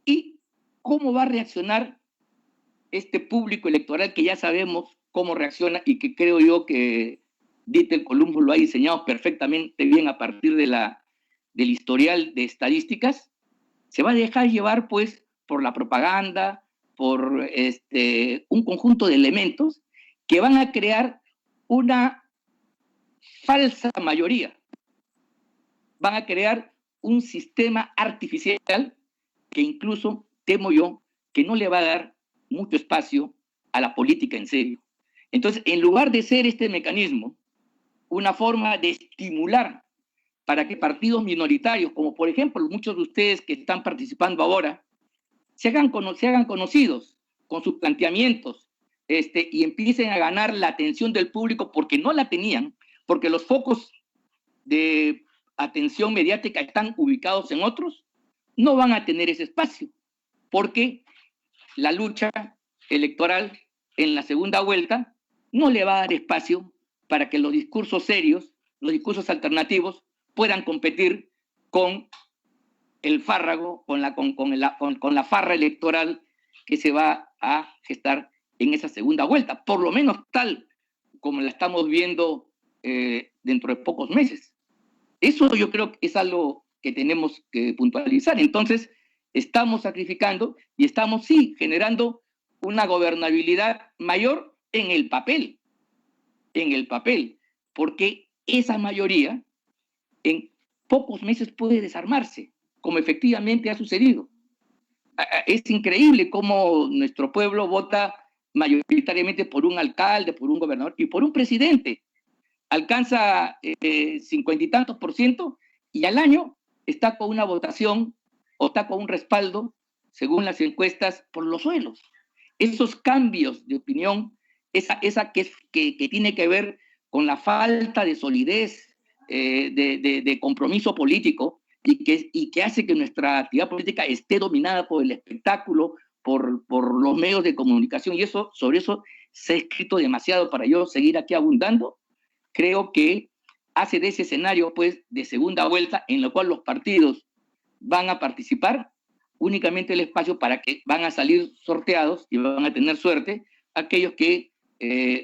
¿Y cómo va a reaccionar este público electoral que ya sabemos cómo reacciona y que creo yo que Dieter Columbus lo ha diseñado perfectamente bien a partir del historial de estadísticas? Se va a dejar llevar, pues, por la propaganda, por un conjunto de elementos que van a crear una falsa mayoría. Van a crear un sistema artificial que incluso, temo yo, que no le va a dar mucho espacio a la política en serio. Entonces, en lugar de ser este mecanismo una forma de estimular para que partidos minoritarios, como por ejemplo muchos de ustedes que están participando ahora, se hagan conocidos con sus planteamientos y empiecen a ganar la atención del público, porque no la tenían, porque los focos de atención mediática están ubicados en otros, no van a tener ese espacio, porque la lucha electoral en la segunda vuelta no le va a dar espacio para que los discursos serios, los discursos alternativos, puedan competir con el fárrago, con la farra electoral que se va a gestar en esa segunda vuelta, por lo menos tal como la estamos viendo dentro de pocos meses. Eso yo creo que es algo que tenemos que puntualizar. Entonces, estamos sacrificando y estamos, sí, generando una gobernabilidad mayor en el papel, porque esa mayoría en pocos meses puede desarmarse, como efectivamente ha sucedido. Es increíble cómo nuestro pueblo vota mayoritariamente por un alcalde, por un gobernador y por un presidente. Alcanza 50 y tantos % y al año está con una votación o está con un respaldo, según las encuestas, por los suelos. Esos cambios de opinión, esa que tiene que ver con la falta de solidez, de compromiso político y que hace que nuestra actividad política esté dominada por el espectáculo, por los medios de comunicación, y sobre eso se ha escrito demasiado para yo seguir aquí abundando. Creo que hace de ese escenario, pues, de segunda vuelta, en lo cual los partidos van a participar, únicamente el espacio para que van a salir sorteados y van a tener suerte aquellos que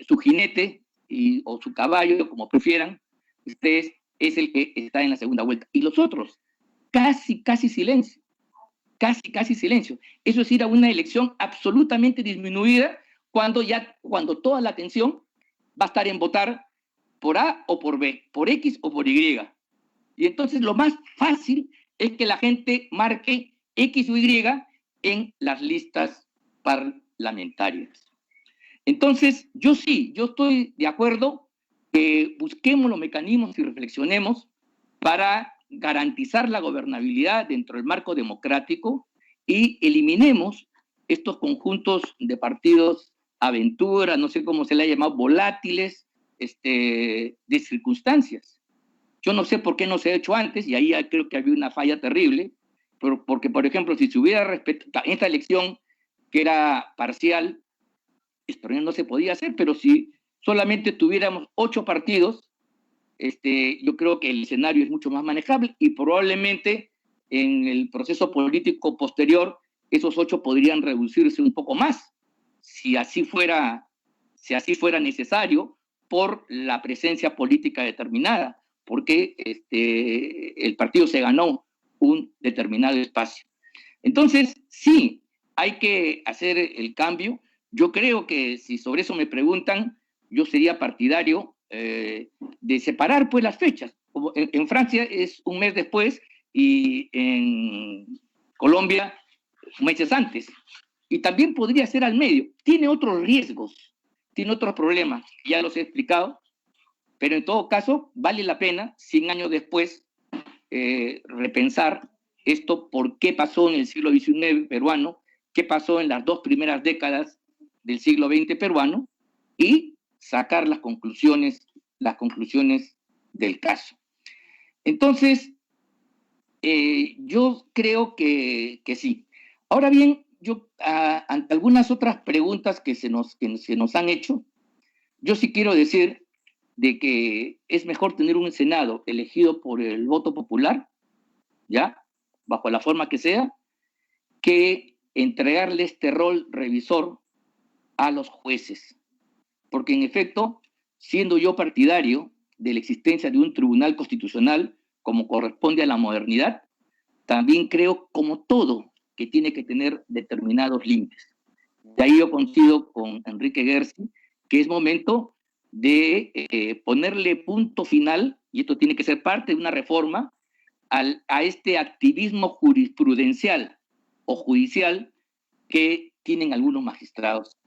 su jinete o su caballo, como prefieran ustedes, es el que está en la segunda vuelta. Y los otros, casi silencio. Casi silencio. Eso es ir a una elección absolutamente disminuida cuando toda la atención va a estar en votar por A o por B, por X o por Y. Y entonces lo más fácil es que la gente marque X o Y en las listas parlamentarias. Entonces, yo estoy de acuerdo que busquemos los mecanismos y reflexionemos para garantizar la gobernabilidad dentro del marco democrático y eliminemos estos conjuntos de partidos aventura, no sé cómo se le ha llamado, volátiles, de circunstancias. Yo no sé por qué no se ha hecho antes, y ahí creo que había una falla terrible, porque, por ejemplo, si se hubiera respetado esta elección, que era parcial, esto no se podía hacer, pero si solamente tuviéramos 8 partidos, yo creo que el escenario es mucho más manejable y probablemente en el proceso político posterior esos 8 podrían reducirse un poco más, si así fuera necesario, por la presencia política determinada, porque el partido se ganó un determinado espacio. Entonces, sí, hay que hacer el cambio. Yo creo que si sobre eso me preguntan, yo sería partidario de separar pues las fechas. Como en Francia es un mes después y en Colombia meses antes. Y también podría ser al medio. Tiene otros riesgos, tiene otros problemas, ya los he explicado, pero en todo caso vale la pena 100 años después repensar esto, por qué pasó en el siglo XIX peruano, qué pasó en las 2 primeras décadas del siglo XX peruano y sacar las conclusiones del caso. Entonces, yo creo que sí. Ahora bien, yo ante algunas otras preguntas que se nos han hecho, yo sí quiero decir de que es mejor tener un Senado elegido por el voto popular, ¿ya? Bajo la forma que sea, que entregarle este rol revisor a los jueces. Porque en efecto, siendo yo partidario de la existencia de un tribunal constitucional como corresponde a la modernidad, también creo, como todo, que tiene que tener determinados límites. De ahí yo coincido con Enrique Gersi, que es momento de ponerle punto final, y esto tiene que ser parte de una reforma, a este activismo jurisprudencial o judicial que tienen algunos magistrados.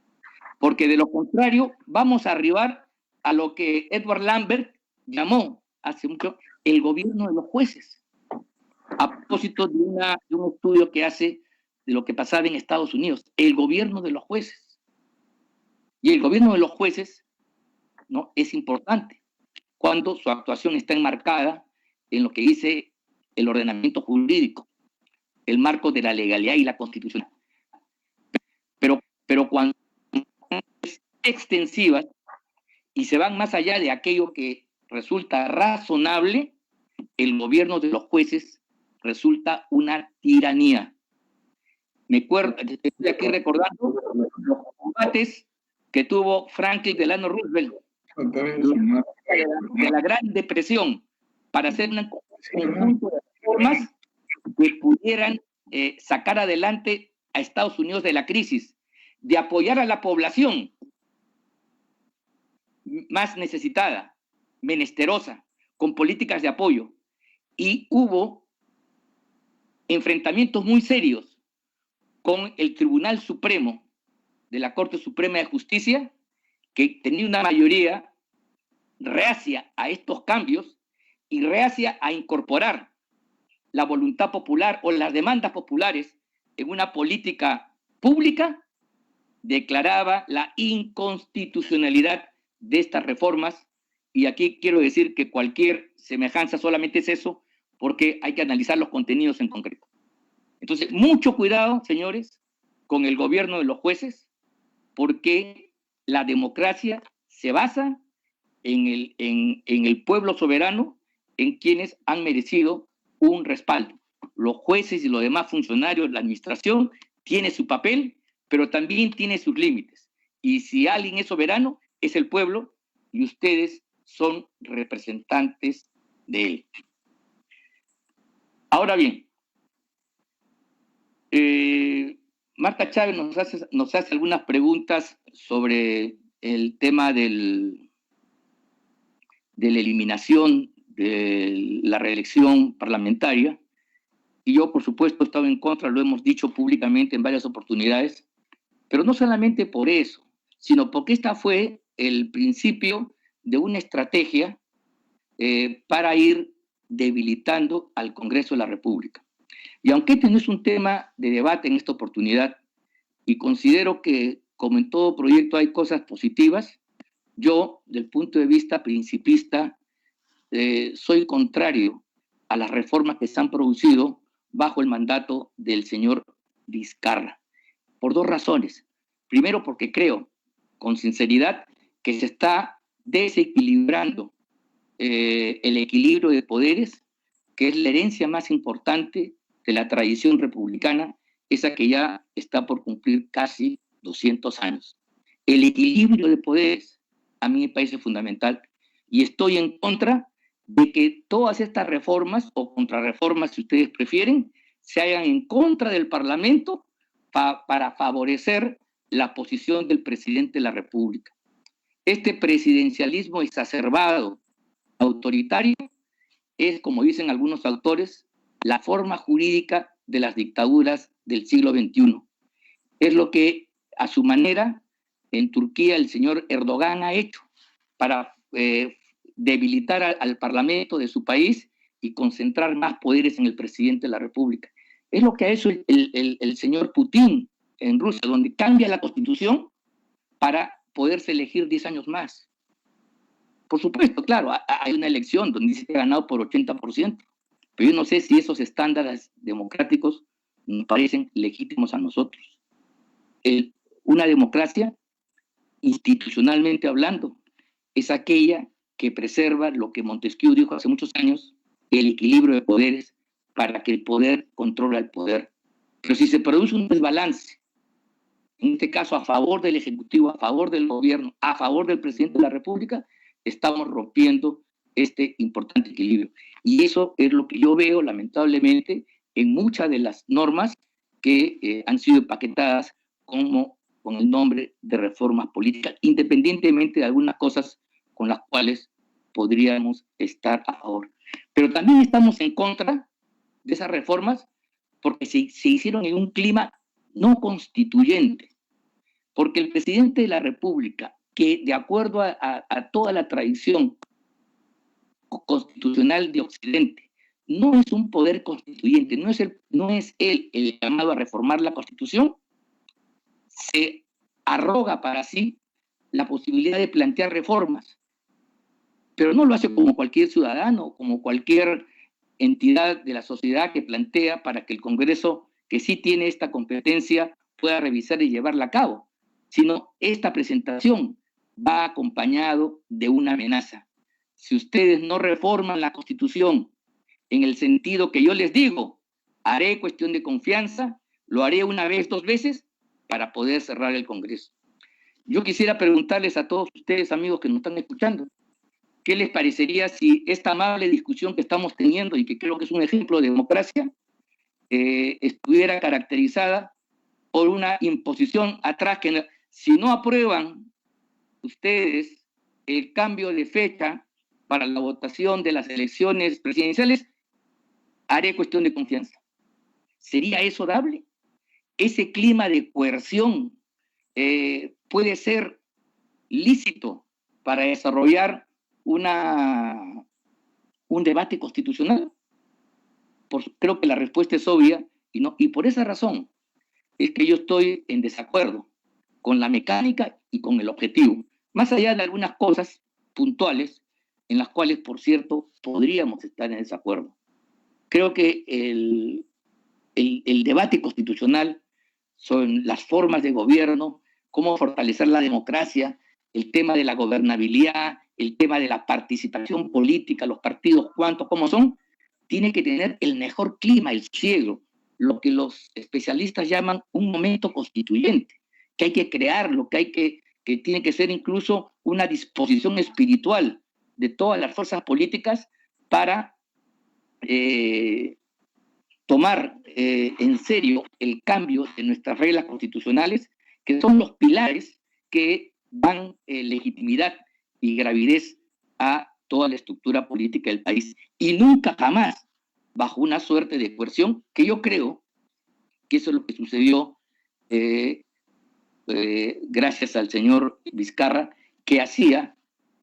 Porque de lo contrario vamos a arribar a lo que Edward Lambert llamó hace mucho el gobierno de los jueces, a propósito de un estudio que hace de lo que pasaba en Estados Unidos, el gobierno de los jueces. Y el gobierno de los jueces, ¿no?, es importante cuando su actuación está enmarcada en lo que dice el ordenamiento jurídico, el marco de la legalidad y la constitución. Pero cuando es extensiva y se van más allá de aquello que resulta razonable, el gobierno de los jueces resulta una tiranía. Estoy aquí recordando los combates que tuvo Franklin Delano Roosevelt de la Gran Depresión para hacer un conjunto de reformas que pudieran sacar adelante a Estados Unidos de la crisis, de apoyar a la población más necesitada, menesterosa, con políticas de apoyo. Y hubo enfrentamientos muy serios con el Tribunal Supremo de la Corte Suprema de Justicia, que tenía una mayoría reacia a estos cambios y reacia a incorporar la voluntad popular o las demandas populares en una política pública, declaraba la inconstitucionalidad de estas reformas. Y aquí quiero decir que cualquier semejanza solamente es eso, porque hay que analizar los contenidos en concreto. Entonces, mucho cuidado, señores, con el gobierno de los jueces, porque la democracia se basa en el pueblo soberano, en quienes han merecido un respaldo. Los jueces y los demás funcionarios, la administración, tiene su papel, pero también tiene sus límites. Y si alguien es soberano, es el pueblo, y ustedes son representantes de él. Ahora bien, Marta Chávez nos hace algunas preguntas sobre el tema de la eliminación de la reelección parlamentaria, y yo, por supuesto, he estado en contra, lo hemos dicho públicamente en varias oportunidades, pero no solamente por eso, sino porque esta fue el principio de una estrategia para ir debilitando al Congreso de la República. Y aunque este no es un tema de debate en esta oportunidad, y considero que, como en todo proyecto, hay cosas positivas, yo, del punto de vista principista, soy contrario a las reformas que se han producido bajo el mandato del señor Vizcarra, por dos razones. Primero, porque creo, con sinceridad, que se está desequilibrando el equilibrio de poderes, que es la herencia más importante de la tradición republicana, esa que ya está por cumplir casi 200 años. El equilibrio de poderes a mí me parece fundamental, y estoy en contra de que todas estas reformas o contrarreformas, si ustedes prefieren, se hagan en contra del Parlamento para favorecer la posición del presidente de la República. Este presidencialismo exacerbado, autoritario, es, como dicen algunos autores, la forma jurídica de las dictaduras del siglo XXI. Es lo que, a su manera, en Turquía el señor Erdogan ha hecho para debilitar al Parlamento de su país y concentrar más poderes en el presidente de la República. Es lo que ha hecho el señor Putin en Rusia, donde cambia la constitución para poderse elegir 10 años más. Por supuesto, claro, hay una elección donde dice que ha ganado por 80%, pero yo no sé si esos estándares democráticos nos parecen legítimos a nosotros. Una democracia, institucionalmente hablando, es aquella que preserva lo que Montesquieu dijo hace muchos años, el equilibrio de poderes, para que el poder controle al poder. Pero si se produce un desbalance, en este caso a favor del Ejecutivo, a favor del gobierno, a favor del presidente de la República, estamos rompiendo este importante equilibrio. Y eso es lo que yo veo, lamentablemente, en muchas de las normas que han sido empaquetadas como con el nombre de reformas políticas, independientemente de algunas cosas con las cuales podríamos estar a favor. Pero también estamos en contra de esas reformas porque se hicieron en un clima no constituyente, porque el presidente de la República, que de acuerdo a toda la tradición constitucional de Occidente, no es un poder constituyente, no es él el llamado a reformar la Constitución, se arroga para sí la posibilidad de plantear reformas, pero no lo hace como cualquier ciudadano, como cualquier entidad de la sociedad que plantea para que el Congreso, que sí tiene esta competencia, pueda revisar y llevarla a cabo, sino esta presentación va acompañado de una amenaza. Si ustedes no reforman la Constitución en el sentido que yo les digo, haré cuestión de confianza, lo haré una vez, 2 veces, para poder cerrar el Congreso. Yo quisiera preguntarles a todos ustedes, amigos que nos están escuchando, ¿qué les parecería si esta amable discusión que estamos teniendo y que creo que es un ejemplo de democracia, estuviera caracterizada por una imposición atrás que si no aprueban ustedes el cambio de fecha para la votación de las elecciones presidenciales, haré cuestión de confianza? ¿Sería eso dable? Ese clima de coerción puede ser lícito para desarrollar un debate constitucional? Creo que la respuesta es obvia y por esa razón es que yo estoy en desacuerdo con la mecánica y con el objetivo, más allá de algunas cosas puntuales en las cuales, por cierto, podríamos estar en desacuerdo. Creo que el debate constitucional sobre las formas de gobierno, cómo fortalecer la democracia, el tema de la gobernabilidad, el tema de la participación política, los partidos, cuántos, cómo son, tiene que tener el mejor clima, el cielo, lo que los especialistas llaman un momento constituyente, que hay que crearlo, que tiene que ser incluso una disposición espiritual de todas las fuerzas políticas para tomar en serio el cambio de nuestras reglas constitucionales, que son los pilares que dan legitimidad y gravidez a toda la estructura política del país, y nunca jamás bajo una suerte de coerción, que yo creo que eso es lo que sucedió gracias al señor Vizcarra, que hacía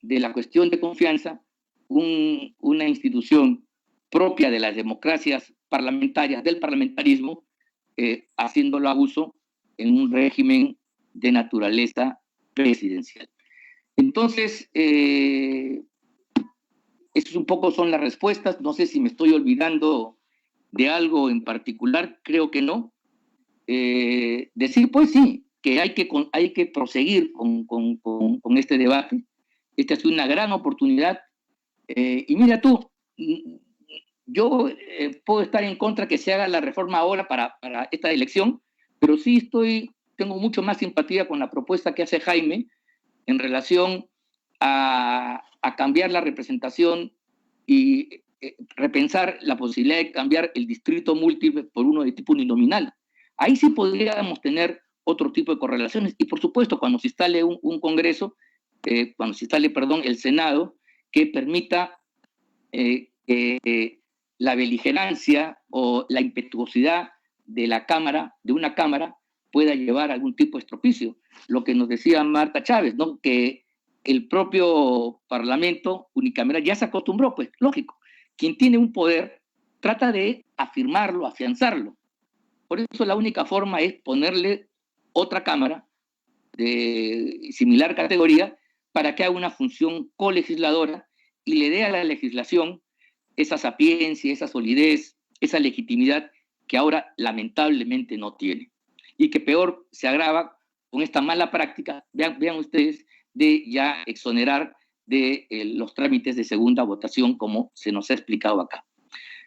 de la cuestión de confianza una institución propia de las democracias parlamentarias, del parlamentarismo, haciéndolo abuso en un régimen de naturaleza presidencial. Entonces, esas un poco son las respuestas. No sé si me estoy olvidando de algo en particular, creo que no. Decir, pues sí, que hay que proseguir con este debate. Esta es una gran oportunidad. Y mira tú, yo puedo estar en contra que se haga la reforma ahora para esta elección, pero sí tengo mucho más simpatía con la propuesta que hace Jaime en relación a cambiar la representación y repensar la posibilidad de cambiar el distrito múltiple por uno de tipo uninominal. Ahí sí podríamos tener otro tipo de correlaciones. Y por supuesto, cuando se instale un Congreso, cuando se instale, perdón, el Senado, que permita la beligerancia o la impetuosidad de una Cámara, pueda llevar a algún tipo de estropicio. Lo que nos decía Marta Chávez, ¿no? Que el propio Parlamento unicameral ya se acostumbró, pues lógico. Quien tiene un poder trata de afirmarlo, afianzarlo. Por eso la única forma es ponerle otra Cámara de similar categoría para que haga una función colegisladora y le dé a la legislación esa sapiencia, esa solidez, esa legitimidad que ahora lamentablemente no tiene. Y que peor se agrava con esta mala práctica, vean ustedes, de ya exonerar de los trámites de segunda votación, como se nos ha explicado acá.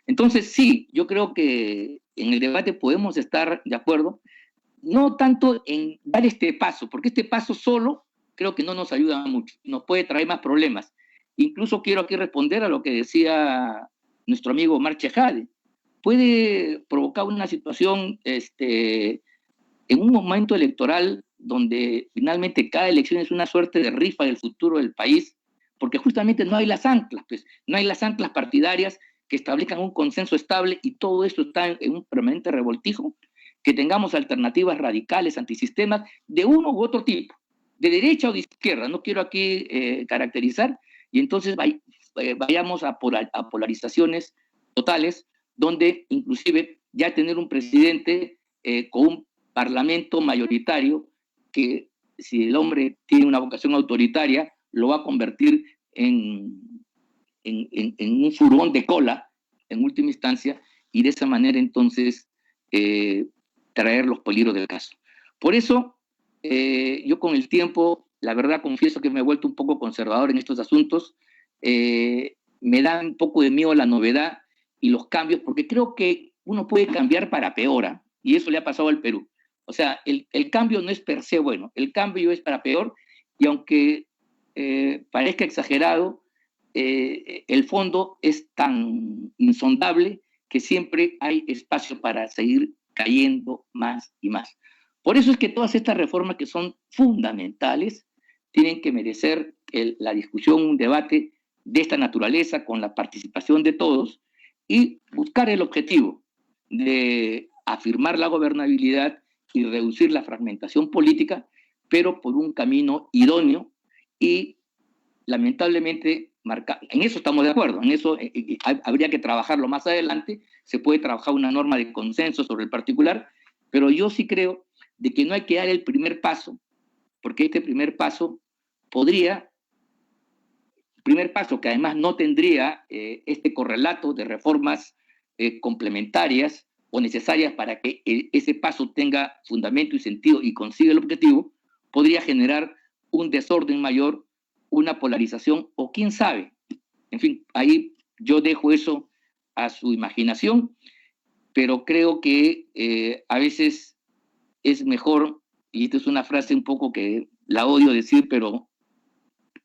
Entonces, sí, yo creo que en el debate podemos estar de acuerdo, no tanto en dar este paso, porque este paso solo creo que no nos ayuda mucho, nos puede traer más problemas. Incluso quiero aquí responder a lo que decía nuestro amigo Omar Chejade. Puede provocar una situación en un momento electoral donde finalmente cada elección es una suerte de rifa del futuro del país, porque justamente no hay las anclas, pues, no hay las anclas partidarias que establezcan un consenso estable, y todo esto está en un permanente revoltijo, que tengamos alternativas radicales, antisistemas, de uno u otro tipo, de derecha o de izquierda, no quiero aquí caracterizar, y entonces vayamos a polarizaciones totales, donde inclusive ya tener un presidente con un parlamento mayoritario, que si el hombre tiene una vocación autoritaria, lo va a convertir en un furón de cola, en última instancia, y de esa manera entonces traer los peligros del caso. Por eso, yo con el tiempo, la verdad confieso que me he vuelto un poco conservador en estos asuntos, me da un poco de miedo la novedad y los cambios, porque creo que uno puede cambiar para peor, y eso le ha pasado al Perú. O sea, el cambio no es per se bueno, el cambio es para peor, y aunque parezca exagerado, el fondo es tan insondable que siempre hay espacio para seguir cayendo más y más. Por eso es que todas estas reformas que son fundamentales tienen que merecer la discusión, un debate de esta naturaleza con la participación de todos y buscar el objetivo de afirmar la gobernabilidad y reducir la fragmentación política, pero por un camino idóneo y lamentablemente en eso estamos de acuerdo, en eso habría que trabajarlo más adelante, se puede trabajar una norma de consenso sobre el particular, pero yo sí creo de que no hay que dar el primer paso, porque este primer paso que además no tendría este correlato de reformas complementarias o necesarias para que ese paso tenga fundamento y sentido y consiga el objetivo, podría generar un desorden mayor, una polarización o quién sabe. En fin, ahí yo dejo eso a su imaginación, pero creo que a veces es mejor, y esta es una frase un poco que la odio decir, pero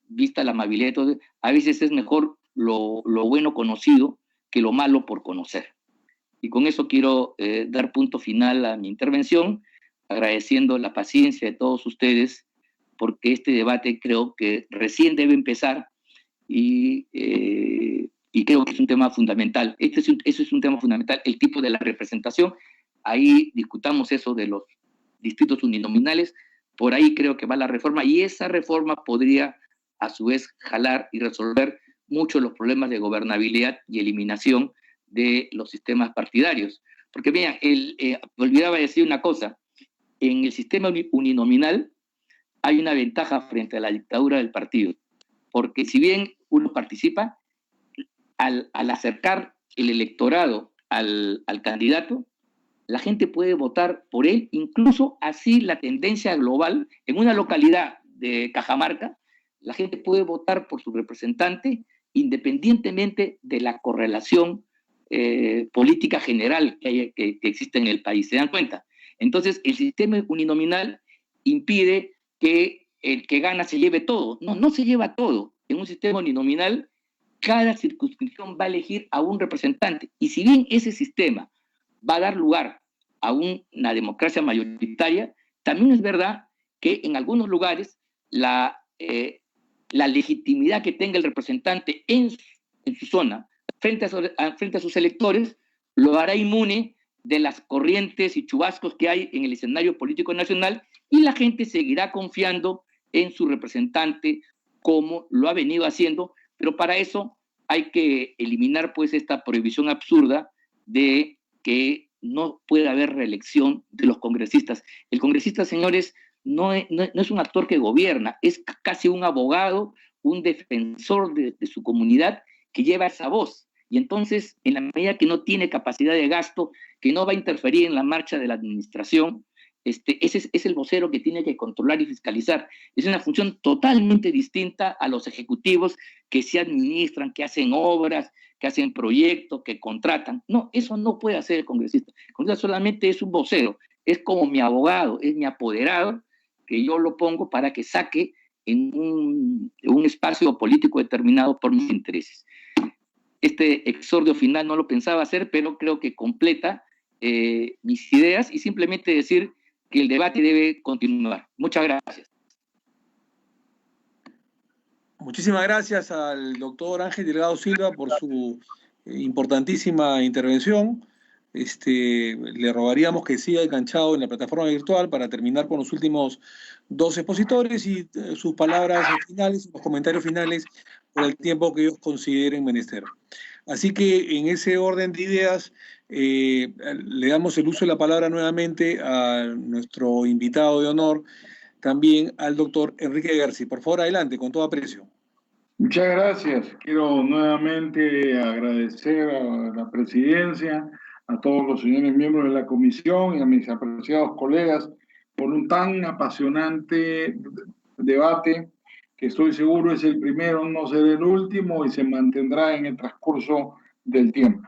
vista la amabilidad de todo, a veces es mejor lo bueno conocido que lo malo por conocer. Y con eso quiero dar punto final a mi intervención, agradeciendo la paciencia de todos ustedes, porque este debate creo que recién debe empezar y creo que es un tema fundamental. Eso es un tema fundamental, el tipo de la representación. Ahí discutamos eso de los distritos uninominales, por ahí creo que va la reforma y esa reforma podría a su vez jalar y resolver muchos de los problemas de gobernabilidad y eliminación de los sistemas partidarios. Porque vean, olvidaba decir una cosa, en el sistema uninominal hay una ventaja frente a la dictadura del partido, porque si bien uno participa, al acercar el electorado al candidato, la gente puede votar por él, incluso así la tendencia global, en una localidad de Cajamarca, la gente puede votar por su representante independientemente de la correlación política general que existe en el país. ¿Se dan cuenta? Entonces, el sistema uninominal impide que el que gana se lleve todo. No, no se lleva todo. En un sistema uninominal, cada circunscripción va a elegir a un representante. Y si bien ese sistema va a dar lugar a una democracia mayoritaria, también es verdad que en algunos lugares la legitimidad que tenga el representante en su zona frente a sus electores lo hará inmune de las corrientes y chubascos que hay en el escenario político nacional y la gente seguirá confiando en su representante como lo ha venido haciendo, pero para eso hay que eliminar pues esta prohibición absurda de que no puede haber reelección de los congresistas. El congresista, señores, no es un actor que gobierna, es casi un abogado, un defensor de su comunidad que lleva esa voz. Y entonces, en la medida que no tiene capacidad de gasto, que no va a interferir en la marcha de la administración, ese es el vocero que tiene que controlar y fiscalizar. Es una función totalmente distinta a los ejecutivos que se administran, que hacen obras, que hacen proyectos, que contratan. No, eso no puede hacer el congresista. El congresista solamente es un vocero, es como mi abogado, es mi apoderado, que yo lo pongo para que saque en un espacio político determinado por mis intereses. Este exordio final no lo pensaba hacer, pero creo que completa mis ideas y simplemente decir que el debate debe continuar. Muchas gracias. Muchísimas gracias al doctor Ángel Delgado Silva por su importantísima intervención. Le rogaríamos que siga enganchado en la plataforma virtual para terminar con los últimos dos expositores y sus palabras finales, los comentarios finales por el tiempo que ellos consideren menester. Así que en ese orden de ideas le damos el uso de la palabra nuevamente a nuestro invitado de honor, también al doctor Enrique Gersi. Por favor, adelante, con todo aprecio. Muchas gracias. Quiero nuevamente agradecer a la presidencia, a todos los señores miembros de la comisión y a mis apreciados colegas por un tan apasionante debate que estoy seguro es el primero, no será el último y se mantendrá en el transcurso del tiempo.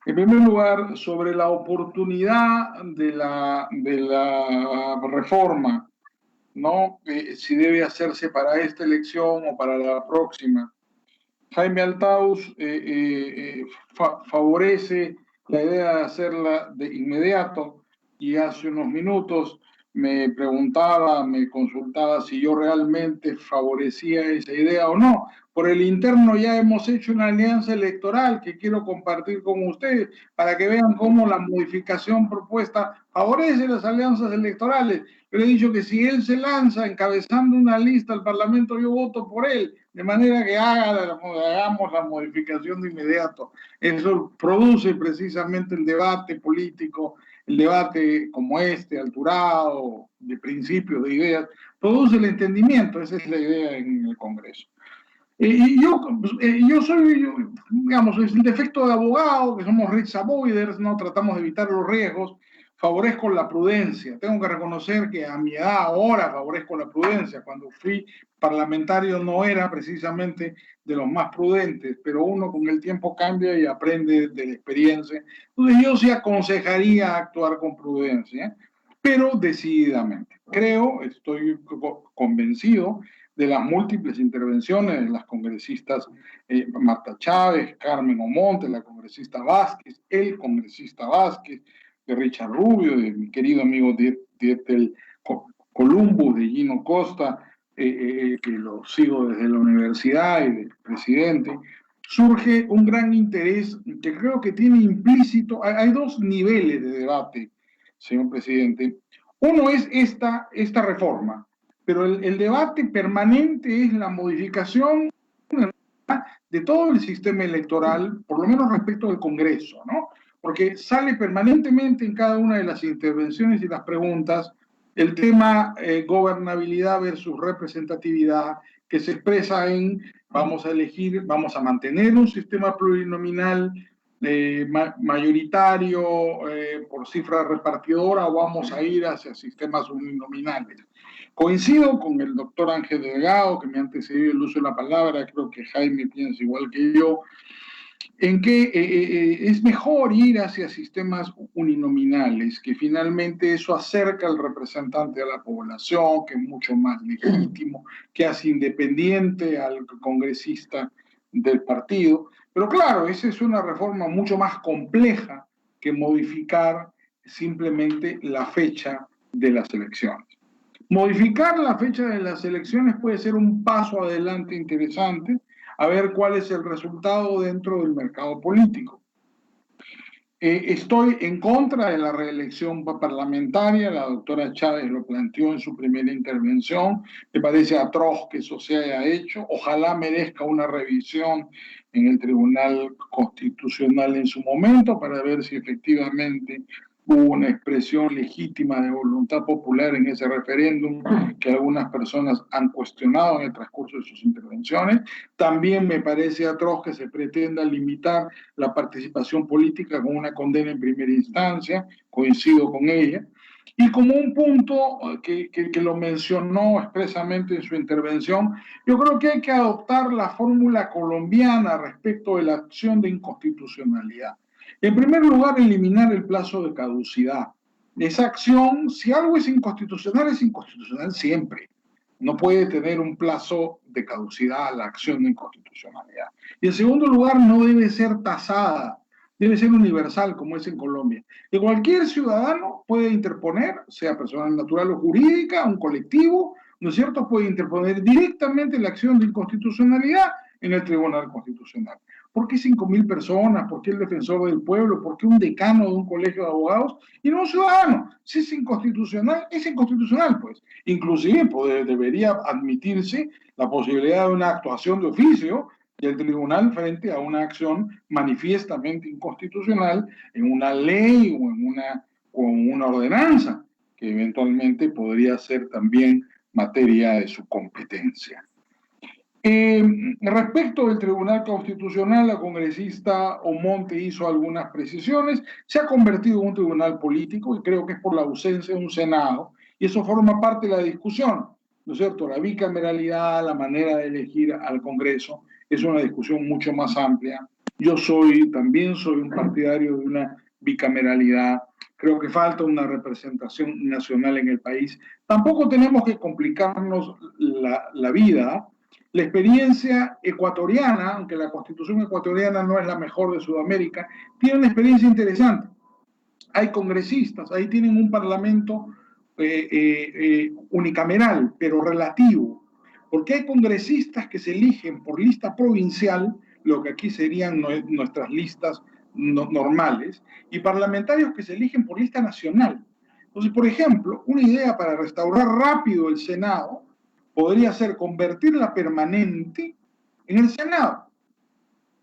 En primer lugar, sobre la oportunidad de la reforma, ¿no? Si debe hacerse para esta elección o para la próxima. Jaime Althaus favorece la idea de hacerla de inmediato y hace unos minutos me preguntaba, me consultaba si yo realmente favorecía esa idea o no. Por el interno ya hemos hecho una alianza electoral que quiero compartir con ustedes para que vean cómo la modificación propuesta favorece las alianzas electorales. Yo le he dicho que si él se lanza encabezando una lista al Parlamento, yo voto por él, de manera que hagamos la modificación de inmediato. Eso produce precisamente el debate político, el debate como este, alturado, de principios, de ideas, produce el entendimiento. Esa es la idea en el Congreso. Yo soy, digamos, es el defecto de abogado, que somos risk avoiders, no tratamos de evitar los riesgos, favorezco la prudencia. Tengo que reconocer que a mi edad ahora favorezco la prudencia. Cuando fui parlamentario no era precisamente de los más prudentes, pero uno con el tiempo cambia y aprende de la experiencia. Entonces yo sí aconsejaría actuar con prudencia, pero decididamente. Estoy convencido de las múltiples intervenciones de las congresistas Marta Chávez, Carmen Omonte, la congresista Vázquez, el congresista Vázquez, de Richard Rubio, de mi querido amigo Dietel Columbus, de Gino Costa, que lo sigo desde la universidad y del presidente. Surge un gran interés que creo que tiene implícito, hay dos niveles de debate, señor presidente. Uno es esta reforma, pero el debate permanente es la modificación de todo el sistema electoral, por lo menos respecto del Congreso, ¿no? Porque sale permanentemente en cada una de las intervenciones y las preguntas el tema gobernabilidad versus representatividad, que se expresa en vamos a mantener un sistema plurinominal mayoritario por cifra repartidora o vamos a ir hacia sistemas uninominales. Coincido con el doctor Ángel Delgado, que me ha antecedido el uso de la palabra, creo que Jaime piensa igual que yo, en que es mejor ir hacia sistemas uninominales, que finalmente eso acerca al representante a la población, que es mucho más legítimo, que hace independiente al congresista del partido. Pero claro, esa es una reforma mucho más compleja que modificar simplemente la fecha de las elecciones. Modificar la fecha de las elecciones puede ser un paso adelante interesante, a ver cuál es el resultado dentro del mercado político. Estoy en contra de la reelección parlamentaria, la doctora Chávez lo planteó en su primera intervención, me parece atroz que eso se haya hecho, ojalá merezca una revisión en el Tribunal Constitucional en su momento para ver si efectivamente hubo una expresión legítima de voluntad popular en ese referéndum que algunas personas han cuestionado en el transcurso de sus intervenciones. También me parece atroz que se pretenda limitar la participación política con una condena en primera instancia, coincido con ella. Y como un punto que lo mencionó expresamente en su intervención, yo creo que hay que adoptar la fórmula colombiana respecto de la acción de inconstitucionalidad. En primer lugar, eliminar el plazo de caducidad. Esa acción, si algo es inconstitucional siempre. No puede tener un plazo de caducidad la acción de inconstitucionalidad. Y en segundo lugar, no debe ser tasada, debe ser universal, como es en Colombia. Que cualquier ciudadano puede interponer, sea personal natural o jurídica, un colectivo, ¿no es cierto?, puede interponer directamente la acción de inconstitucionalidad en el Tribunal Constitucional. ¿Por qué 5.000 personas? ¿Por qué el defensor del pueblo? ¿Por qué un decano de un colegio de abogados? Y no un ciudadano. Si es inconstitucional, pues. Inclusive debería admitirse la posibilidad de una actuación de oficio del tribunal frente a una acción manifiestamente inconstitucional en una ley o en una ordenanza, que eventualmente podría ser también materia de su competencia. Respecto del Tribunal Constitucional, la congresista Omonte hizo algunas precisiones. Se ha convertido en un tribunal político y creo que es por la ausencia de un Senado, y eso forma parte de la discusión, ¿no es cierto? La bicameralidad, la manera de elegir al Congreso, es una discusión mucho más amplia. Yo también soy un partidario de una bicameralidad. Creo que falta una representación nacional en el país. Tampoco tenemos que complicarnos la vida. La experiencia ecuatoriana, aunque la constitución ecuatoriana no es la mejor de Sudamérica, tiene una experiencia interesante. Hay congresistas, ahí tienen un parlamento unicameral, pero relativo, porque hay congresistas que se eligen por lista provincial, lo que aquí serían nuestras listas normales, y parlamentarios que se eligen por lista nacional. Entonces, por ejemplo, una idea para restaurar rápido el Senado podría ser convertir la permanente en el Senado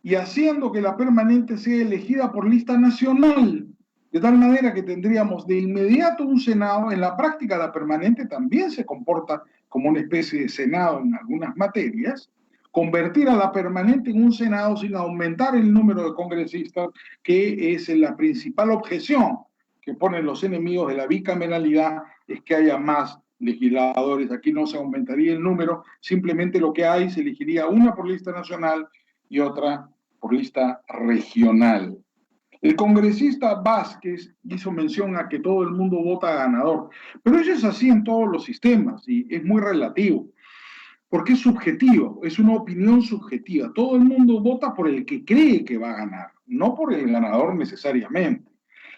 y haciendo que la permanente sea elegida por lista nacional, de tal manera que tendríamos de inmediato un Senado. En la práctica la permanente también se comporta como una especie de Senado en algunas materias. Convertir a la permanente en un Senado sin aumentar el número de congresistas, que es la principal objeción que ponen los enemigos de la bicameralidad, es que haya más legisladores. Aquí no se aumentaría el número, simplemente lo que hay, se elegiría una por lista nacional y otra por lista regional. El congresista Vázquez hizo mención a que todo el mundo vota ganador, pero eso es así en todos los sistemas y es muy relativo, porque es subjetivo, es una opinión subjetiva. Todo el mundo vota por el que cree que va a ganar, no por el ganador necesariamente.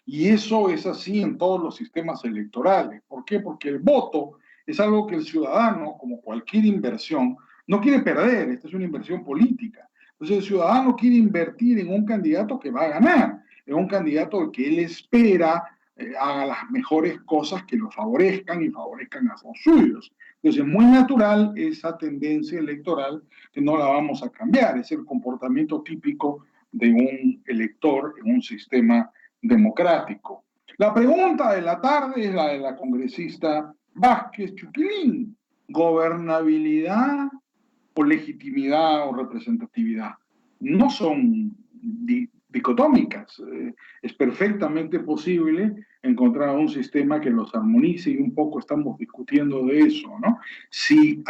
Y eso es así en todos los sistemas electorales. ¿Por qué? Porque el voto es algo que el ciudadano, como cualquier inversión, no quiere perder. Esta es una inversión política. Entonces el ciudadano quiere invertir en un candidato que va a ganar, en un candidato que él espera haga las mejores cosas que lo favorezcan y favorezcan a los suyos. Entonces es muy natural esa tendencia electoral que no la vamos a cambiar. Es el comportamiento típico de un elector en un sistema democrático. La pregunta de la tarde es la de la congresista Vázquez Chuquilín. ¿Gobernabilidad o legitimidad o representatividad? No son dicotómicas. Es perfectamente posible encontrar un sistema que los armonice y un poco estamos discutiendo de eso, ¿no? Si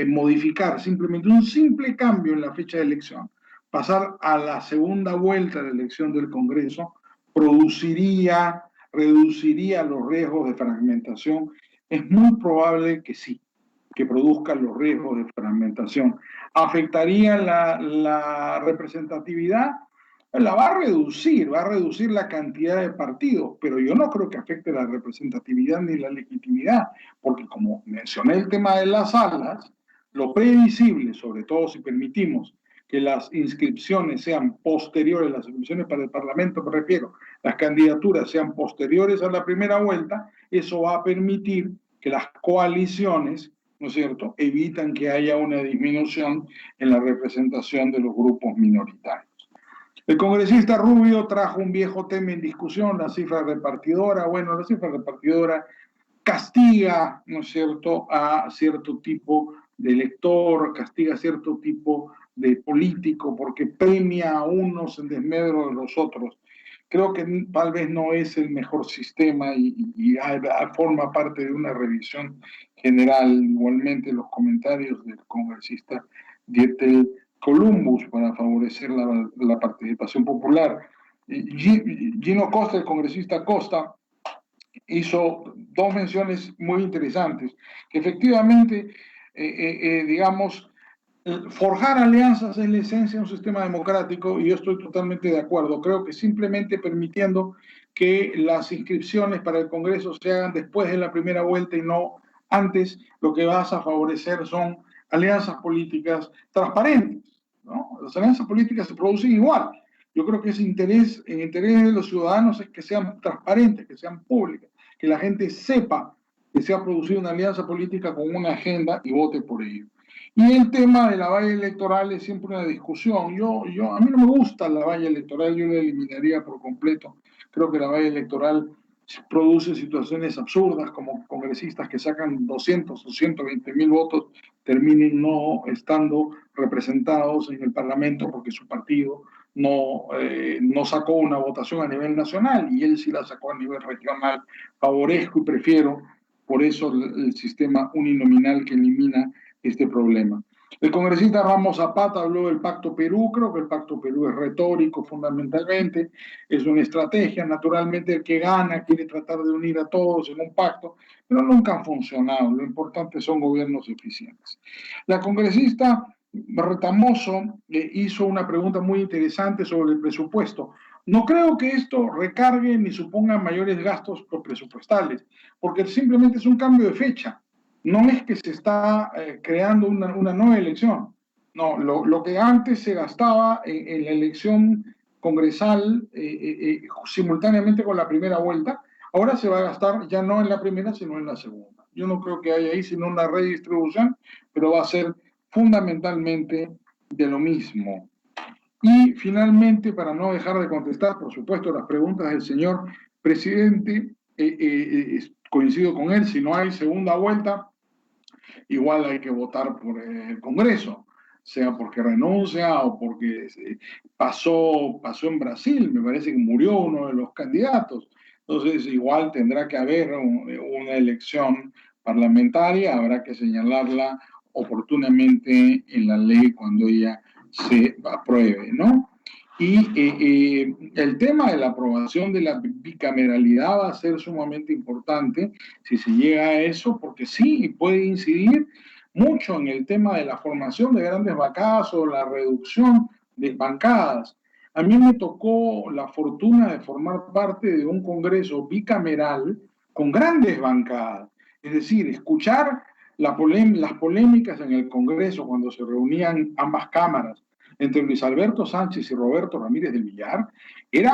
modificar simplemente un simple cambio en la fecha de elección, pasar a la segunda vuelta de elección del Congreso, reduciría los riesgos de fragmentación. Es muy probable que sí, que produzca los riesgos de fragmentación. ¿Afectaría la representatividad? La va a reducir la cantidad de partidos, pero yo no creo que afecte la representatividad ni la legitimidad, porque como mencioné el tema de las salas, lo previsible, sobre todo si permitimos que las inscripciones sean posteriores, las inscripciones para el Parlamento, me refiero, las candidaturas sean posteriores a la primera vuelta, eso va a permitir que las coaliciones, ¿no es cierto?, evitan que haya una disminución en la representación de los grupos minoritarios. El congresista Rubio trajo un viejo tema en discusión, la cifra repartidora. Bueno, la cifra repartidora castiga, ¿no es cierto?, a cierto tipo de elector, castiga a cierto tipo de político, porque premia a unos en desmedro de los otros. Creo que tal vez no es el mejor sistema y forma parte de una revisión general. Igualmente los comentarios del congresista Dietel Columbus para favorecer la participación popular. Gino Costa, el congresista Costa, hizo dos menciones muy interesantes, que efectivamente, digamos, forjar alianzas es la esencia de un sistema democrático y yo estoy totalmente de acuerdo. Creo que simplemente permitiendo que las inscripciones para el Congreso se hagan después de la primera vuelta y no antes, lo que vas a favorecer son alianzas políticas transparentes, ¿no? Las alianzas políticas se producen igual. Yo creo que el interés de los ciudadanos es que sean transparentes, que sean públicas, que la gente sepa que se ha producido una alianza política con una agenda y vote por ello. Y el tema de la valla electoral es siempre una discusión. A mí no me gusta la valla electoral, yo la eliminaría por completo. Creo que la valla electoral produce situaciones absurdas, como congresistas que sacan 200 o 120 mil votos terminen no estando representados en el Parlamento porque su partido no sacó una votación a nivel nacional y él sí la sacó a nivel regional. Favorezco y prefiero por eso el sistema uninominal que elimina este problema. El congresista Ramos Zapata habló del Pacto Perú. Creo que el Pacto Perú es retórico fundamentalmente, es una estrategia. Naturalmente el que gana quiere tratar de unir a todos en un pacto, pero nunca han funcionado. Lo importante son gobiernos eficientes. La congresista Retamoso hizo una pregunta muy interesante sobre el presupuesto. No creo que esto recargue ni suponga mayores gastos presupuestales, porque simplemente es un cambio de fecha. No es que se está creando una nueva elección. No, lo que antes se gastaba en la elección congresal simultáneamente con la primera vuelta, ahora se va a gastar ya no en la primera, sino en la segunda. Yo no creo que haya ahí sino una redistribución, pero va a ser fundamentalmente de lo mismo. Y finalmente, para no dejar de contestar, por supuesto, las preguntas del señor presidente, coincido con él, si no hay segunda vuelta, igual hay que votar por el Congreso, sea porque renuncia o porque pasó en Brasil, me parece que murió uno de los candidatos. Entonces, igual tendrá que haber una elección parlamentaria, habrá que señalarla oportunamente en la ley cuando ella se apruebe, ¿no? Y el tema de la aprobación de la bicameralidad va a ser sumamente importante si se llega a eso, porque sí puede incidir mucho en el tema de la formación de grandes bancadas o la reducción de bancadas. A mí me tocó la fortuna de formar parte de un congreso bicameral con grandes bancadas, es decir, escuchar las polémicas en el congreso cuando se reunían ambas cámaras entre Luis Alberto Sánchez y Roberto Ramírez del Villar, era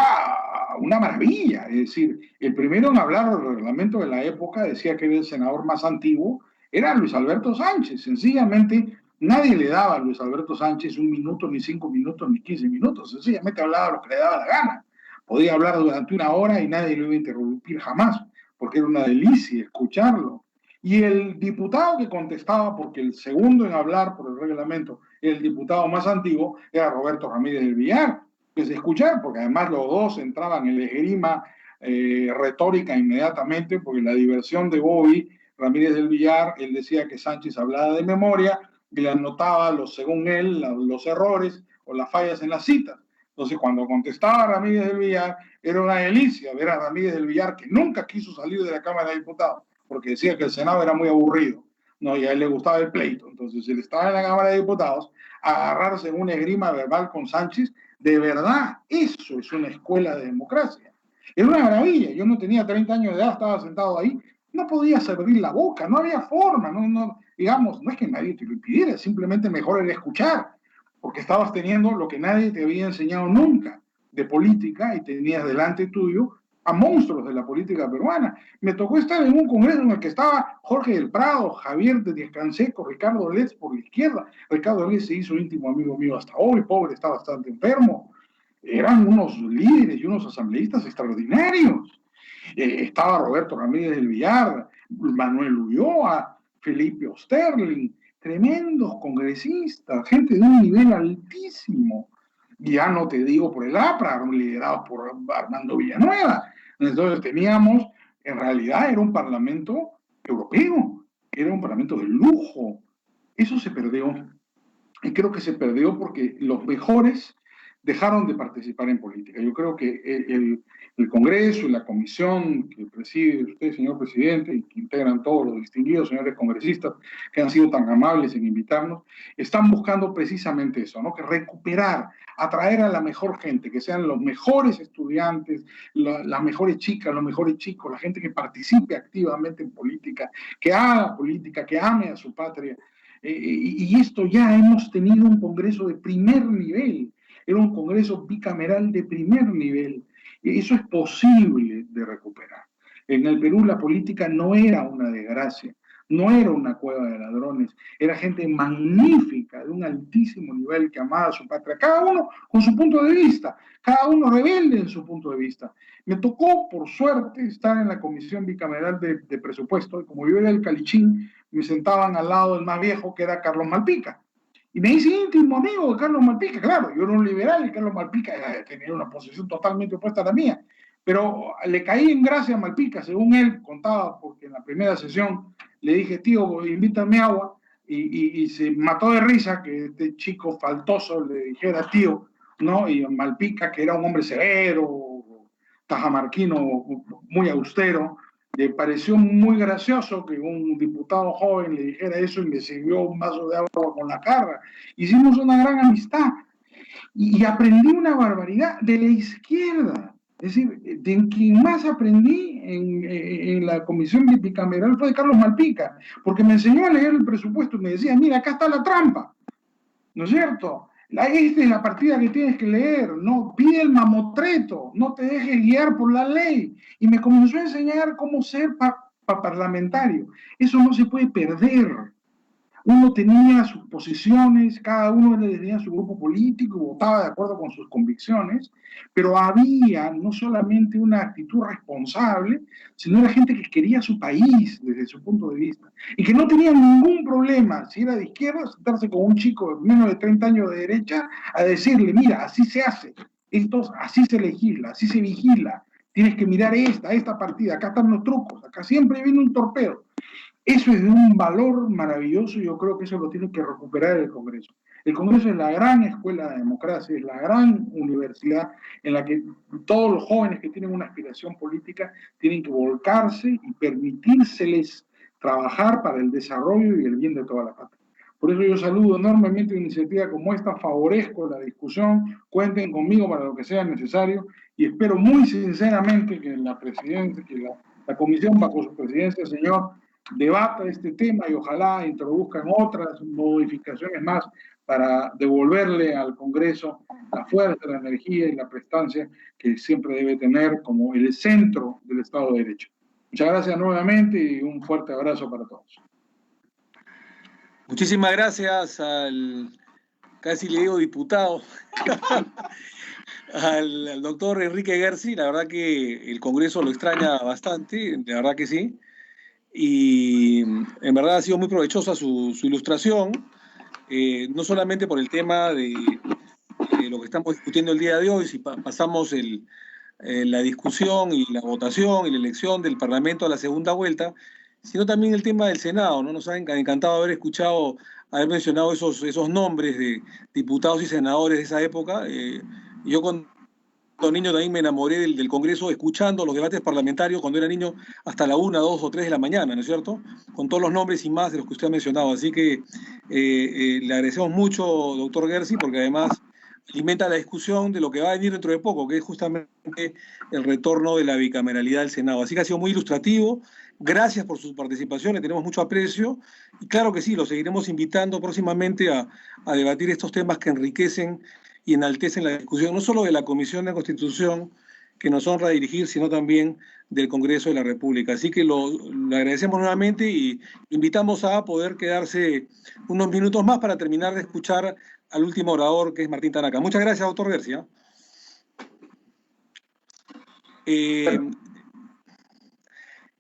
una maravilla. Es decir, el primero en hablar del reglamento de la época decía que era el senador más antiguo, era Luis Alberto Sánchez. Sencillamente, nadie le daba a Luis Alberto Sánchez 1 minuto, ni 5 minutos, ni 15 minutos. Sencillamente hablaba lo que le daba la gana. Podía hablar durante 1 hora y nadie lo iba a interrumpir jamás, porque era una delicia escucharlo. Y el diputado que contestaba, porque el segundo en hablar por el reglamento, el diputado más antiguo, era Roberto Ramírez del Villar, que se escuchaba, porque además los dos entraban en la esgrima retórica inmediatamente, porque la diversión de Bobby Ramírez del Villar, él decía que Sánchez hablaba de memoria y le anotaba, según él, los errores o las fallas en las citas. Entonces, cuando contestaba Ramírez del Villar, era una delicia ver a Ramírez del Villar, que nunca quiso salir de la Cámara de Diputados, porque decía que el Senado era muy aburrido, ¿no? Y a él le gustaba el pleito. Entonces, él estaba en la Cámara de Diputados, agarrarse en una esgrima verbal con Sánchez, de verdad, eso es una escuela de democracia. Era una maravilla. Yo no tenía 30 años de edad, estaba sentado ahí, no podías abrir la boca, no había forma, digamos, no es que nadie te lo impidiera, simplemente mejor era escuchar, porque estabas teniendo lo que nadie te había enseñado nunca de política y tenías delante tuyo a monstruos de la política peruana. Me tocó estar en un congreso en el que estaba Jorge del Prado, Javier de Díaz-Canseco, Ricardo Letts por la izquierda. Ricardo Letts se hizo íntimo amigo mío hasta hoy, pobre, está bastante enfermo. Eran unos líderes y unos asambleístas extraordinarios. Estaba Roberto Ramírez del Villar, Manuel Ulloa, Felipe Osterling, tremendos congresistas, gente de un nivel altísimo. Ya no te digo por el APRA, liderado por Armando Villanueva. Entonces teníamos, en realidad era un parlamento europeo, era un parlamento de lujo. Eso se perdió. Y creo que se perdió porque los mejores dejaron de participar en política. Yo creo que el Congreso y la comisión que preside usted, señor presidente, y que integran todos los distinguidos señores congresistas que han sido tan amables en invitarnos, están buscando precisamente eso, ¿no? Que recuperar, atraer a la mejor gente, que sean los mejores estudiantes, las mejores chicas, los mejores chicos, la gente que participe activamente en política, que haga política, que ame a su patria. Y esto ya hemos tenido un Congreso de primer nivel, era un Congreso bicameral de primer nivel. Eso es posible de recuperar. En el Perú la política no era una desgracia, no era una cueva de ladrones, era gente magnífica, de un altísimo nivel que amaba a su patria, cada uno con su punto de vista, cada uno rebelde en su punto de vista. Me tocó, por suerte, estar en la Comisión Bicameral de Presupuesto, y como yo era el calichín, me sentaban al lado del más viejo, que era Carlos Malpica. Y me hice íntimo amigo de Carlos Malpica. Claro, yo era un liberal y Carlos Malpica tenía una posición totalmente opuesta a la mía. Pero le caí en gracia a Malpica, según él contaba, porque en la primera sesión le dije, tío, invítame agua, y se mató de risa que este chico faltoso le dijera tío, ¿no? Y Malpica, que era un hombre severo, tajamarquino, muy austero, le pareció muy gracioso que un diputado joven le dijera eso y me sirvió un vaso de agua con la cara. Hicimos una gran amistad. y aprendí una barbaridad de la izquierda. Es decir, de quien más aprendí en la comisión bicameral fue de Carlos Malpica, porque me enseñó a leer el presupuesto y me decía, mira, acá está la trampa, ¿no es cierto? Esta es la partida que tienes que leer, no pide el mamotreto, no te dejes guiar por la ley. Y me comenzó a enseñar cómo ser parlamentario. Eso no se puede perder. Uno tenía sus posiciones, cada uno tenía su grupo político, votaba de acuerdo con sus convicciones, pero había no solamente una actitud responsable, sino la gente que quería su país desde su punto de vista y que no tenía ningún problema, si era de izquierda, sentarse con un chico de menos de 30 años de derecha a decirle, mira, así se hace, así se legisla, así se vigila, tienes que mirar esta partida, acá están los trucos, acá siempre viene un torpedo. Eso es de un valor maravilloso y yo creo que eso lo tiene que recuperar el Congreso. El Congreso es la gran escuela de democracia, es la gran universidad en la que todos los jóvenes que tienen una aspiración política tienen que volcarse y permitírseles trabajar para el desarrollo y el bien de toda la patria. Por eso yo saludo enormemente una iniciativa como esta, favorezco la discusión, cuenten conmigo para lo que sea necesario y espero muy sinceramente que la presidencia, que la comisión bajo su presidencia, señor, debata este tema y ojalá introduzcan otras modificaciones más para devolverle al Congreso la fuerza, la energía y la prestancia que siempre debe tener como el centro del Estado de Derecho. Muchas gracias nuevamente y un fuerte abrazo para todos. Muchísimas gracias al, casi le digo diputado, al doctor Enrique Gersi. La verdad que el Congreso lo extraña bastante, la verdad que sí. Y en verdad ha sido muy provechosa su ilustración, no solamente por el tema de lo que estamos discutiendo el día de hoy, si pasamos la discusión y la votación y la elección del Parlamento a la segunda vuelta, sino también el tema del Senado, ¿no? Nos ha encantado haber haber mencionado esos nombres de diputados y senadores de esa época. Yo cuando niño también me enamoré del Congreso escuchando los debates parlamentarios cuando era niño hasta la 1, 2 o 3 de la mañana, ¿no es cierto? Con todos los nombres y más de los que usted ha mencionado. Así que le agradecemos mucho, doctor Gersi, porque además alimenta la discusión de lo que va a venir dentro de poco, que es justamente el retorno de la bicameralidad del Senado. Así que ha sido muy ilustrativo. Gracias por su participación, le tenemos mucho aprecio. Y claro que sí, lo seguiremos invitando próximamente a debatir estos temas que enriquecen y enaltecen la discusión, no solo de la Comisión de Constitución, que nos honra dirigir, sino también del Congreso de la República. Así que lo agradecemos nuevamente y invitamos a poder quedarse unos minutos más para terminar de escuchar al último orador, que es Martín Tanaka. Muchas gracias, doctor García.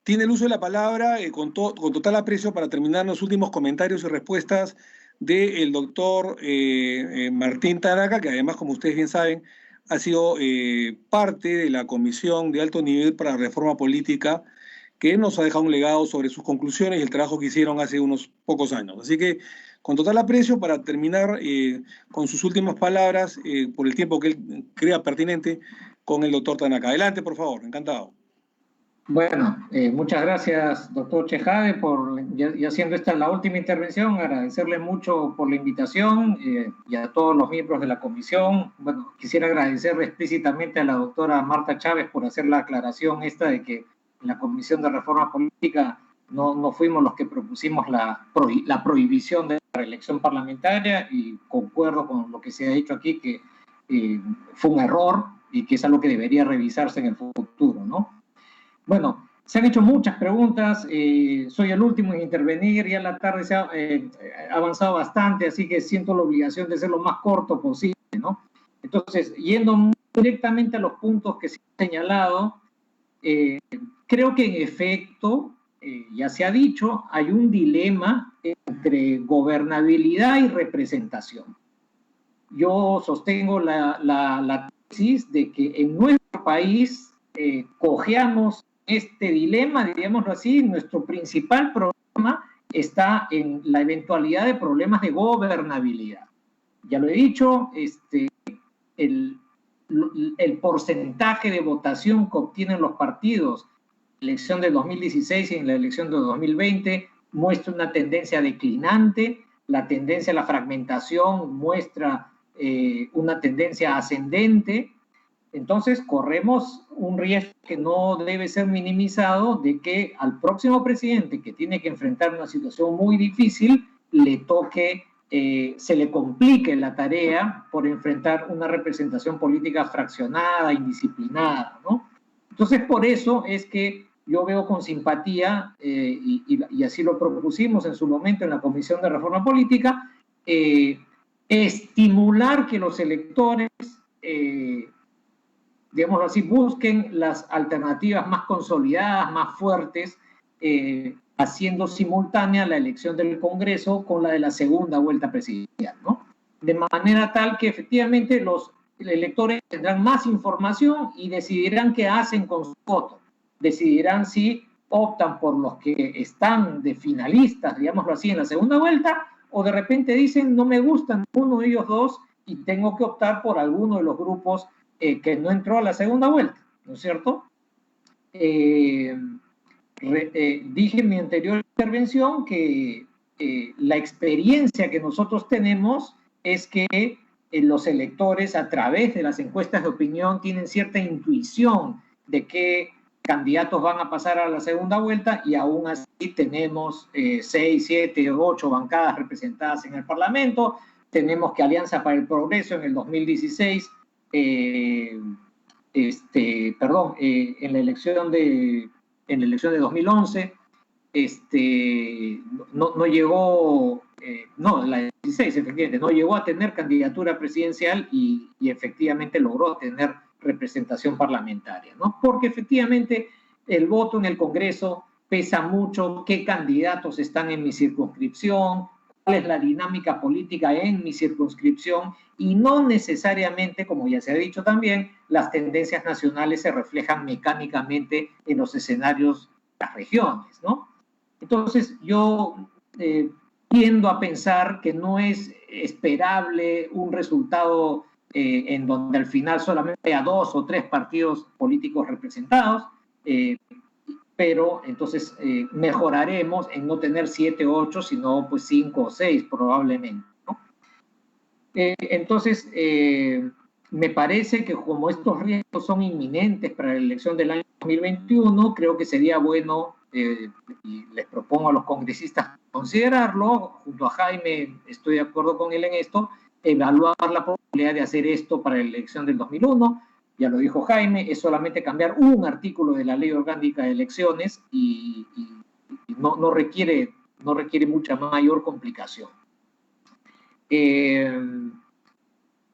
Tiene el uso de la palabra con total aprecio para terminar los últimos comentarios y respuestas del doctor Martín Tanaka, que además, como ustedes bien saben, ha sido parte de la Comisión de Alto Nivel para la Reforma Política, que nos ha dejado un legado sobre sus conclusiones y el trabajo que hicieron hace unos pocos años. Así que, con total aprecio, para terminar con sus últimas palabras, por el tiempo que él crea pertinente, con el doctor Tanaka. Adelante, por favor, encantado. Bueno, muchas gracias, doctor Chejade, ya siendo esta la última intervención, agradecerle mucho por la invitación y a todos los miembros de la comisión. Bueno, quisiera agradecerle explícitamente a la doctora Marta Chávez por hacer la aclaración esta de que en la Comisión de Reforma Política no fuimos los que propusimos la prohibición de la reelección parlamentaria, y concuerdo con lo que se ha dicho aquí, que fue un error y que es algo que debería revisarse en el futuro, ¿no? Bueno, se han hecho muchas preguntas, soy el último en intervenir, ya la tarde se ha avanzado bastante, así que siento la obligación de ser lo más corto posible, ¿no? Entonces, yendo directamente a los puntos que se han señalado, creo que en efecto, ya se ha dicho, hay un dilema entre gobernabilidad y representación. Yo sostengo la tesis de que en nuestro país cojeamos este dilema, digámoslo así. Nuestro principal problema está en la eventualidad de problemas de gobernabilidad. Ya lo he dicho, el porcentaje de votación que obtienen los partidos en la elección de 2016 y en la elección de 2020 muestra una tendencia declinante. La tendencia a la fragmentación muestra una tendencia ascendente. Entonces corremos un riesgo que no debe ser minimizado de que al próximo presidente, que tiene que enfrentar una situación muy difícil, le toque, se le complique la tarea por enfrentar una representación política fraccionada, indisciplinada, ¿no? Entonces por eso es que yo veo con simpatía, y así lo propusimos en su momento en la Comisión de Reforma Política, estimular que los electores, digámoslo así, busquen las alternativas más consolidadas, más fuertes, haciendo simultánea la elección del Congreso con la de la segunda vuelta presidencial, ¿no? De manera tal que efectivamente los electores tendrán más información y decidirán qué hacen con su voto. Decidirán si optan por los que están de finalistas, digámoslo así, en la segunda vuelta, o de repente dicen, no me gustan uno de ellos dos y tengo que optar por alguno de los grupos que no entró a la segunda vuelta, ¿no es cierto? Dije en mi anterior intervención que la experiencia que nosotros tenemos es que los electores a través de las encuestas de opinión tienen cierta intuición de qué candidatos van a pasar a la segunda vuelta y aún así tenemos 6, 7, 8 bancadas representadas en el Parlamento. Tenemos que Alianza para el Progreso en el 2016, en la elección de 2011, no llegó, la 16 efectivamente, no llegó a tener candidatura presidencial y efectivamente logró tener representación parlamentaria, ¿no? Porque efectivamente el voto en el Congreso pesa mucho, qué candidatos están en mi circunscripción, cuál es la dinámica política en mi circunscripción, y no necesariamente, como ya se ha dicho también, las tendencias nacionales se reflejan mecánicamente en los escenarios de las regiones, ¿no? Entonces yo tiendo a pensar que no es esperable un resultado en donde al final solamente haya 2 o 3 partidos políticos representados, pero entonces mejoraremos en no tener 7 o 8, sino pues 5 o 6 probablemente, ¿no? Entonces, me parece que como estos riesgos son inminentes para la elección del año 2021, creo que sería bueno, y les propongo a los congresistas considerarlo, junto a Jaime, estoy de acuerdo con él en esto, evaluar la posibilidad de hacer esto para la elección del 2001, ya lo dijo Jaime, es solamente cambiar un artículo de la Ley Orgánica de Elecciones y no requiere mucha mayor complicación.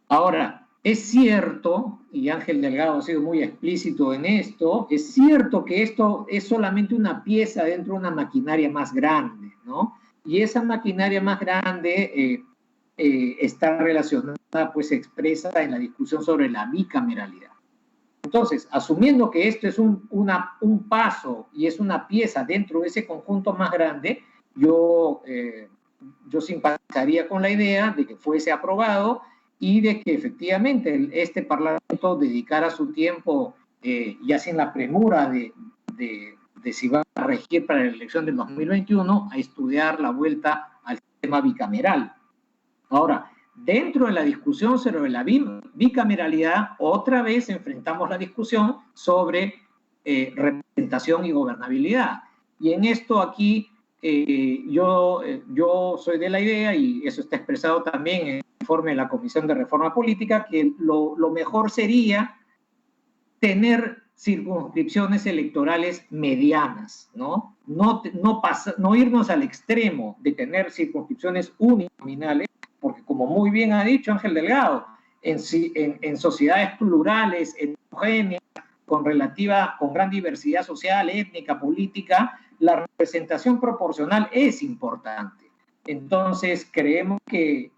Ahora, es cierto, y Ángel Delgado ha sido muy explícito en esto, es cierto que esto es solamente una pieza dentro de una maquinaria más grande, ¿no? Y esa maquinaria más grande está relacionada, pues expresa en la discusión sobre la bicameralidad. Entonces, asumiendo que esto es un paso y es una pieza dentro de ese conjunto más grande, yo simpatizaría con la idea de que fuese aprobado y de que efectivamente este Parlamento dedicara su tiempo, ya sin la premura de si va a regir para la elección del 2021, a estudiar la vuelta al sistema bicameral. Ahora, dentro de la discusión sobre la bicameralidad, otra vez enfrentamos la discusión sobre representación y gobernabilidad. Y en esto aquí yo soy de la idea, y eso está expresado también en el informe de la Comisión de Reforma Política, que lo mejor sería tener circunscripciones electorales medianas, ¿no? No irnos al extremo de tener circunscripciones uninominales, porque como muy bien ha dicho Ángel Delgado, en sociedades plurales, heterogéneas, con gran diversidad social, étnica, política, la representación proporcional es importante. Entonces creemos que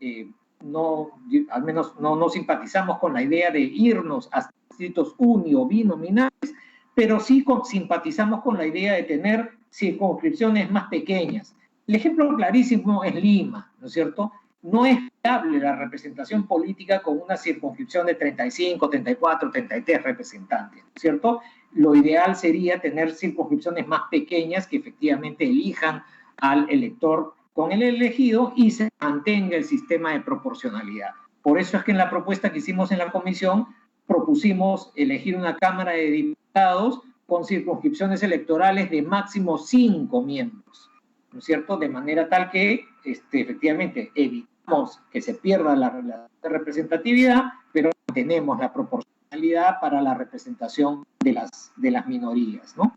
al menos no simpatizamos con la idea de irnos a distritos uni o binominales, pero sí simpatizamos con la idea de tener circunscripciones más pequeñas. El ejemplo clarísimo es Lima, ¿no es cierto? No es viable la representación política con una circunscripción de 35, 34, 33 representantes, ¿no es cierto? Lo ideal sería tener circunscripciones más pequeñas que efectivamente elijan al elector con el elegido y se mantenga el sistema de proporcionalidad. Por eso es que en la propuesta que hicimos en la comisión propusimos elegir una Cámara de Diputados con circunscripciones electorales de máximo 5 miembros, ¿no es cierto? De manera tal que efectivamente evitamos que se pierda la representatividad, pero tenemos la proporcionalidad para la representación de las minorías, ¿no?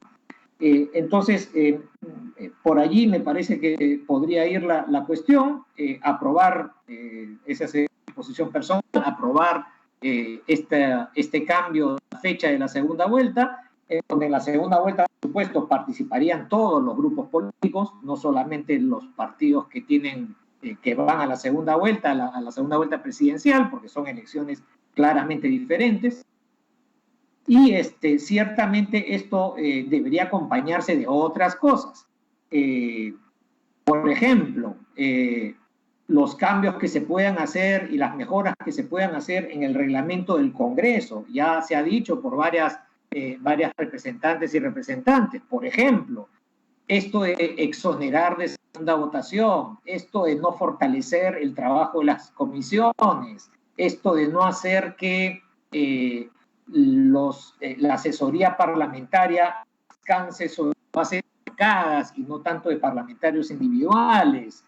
Entonces, por allí me parece que podría ir la cuestión, aprobar, esa es mi posición personal, aprobar este cambio de la fecha de la segunda vuelta, donde en la segunda vuelta, por supuesto, participarían todos los grupos políticos, no solamente los partidos que tienen, que van a la segunda vuelta, a la segunda vuelta presidencial, porque son elecciones claramente diferentes. Y ciertamente esto debería acompañarse de otras cosas. Por ejemplo, los cambios que se puedan hacer y las mejoras que se puedan hacer en el reglamento del Congreso. Ya se ha dicho por varias representantes y representantes. Por ejemplo, esto de exonerar de segunda votación, esto de no fortalecer el trabajo de las comisiones, esto de no hacer que la asesoría parlamentaria descanse sobre bases de bancadas y no tanto de parlamentarios individuales,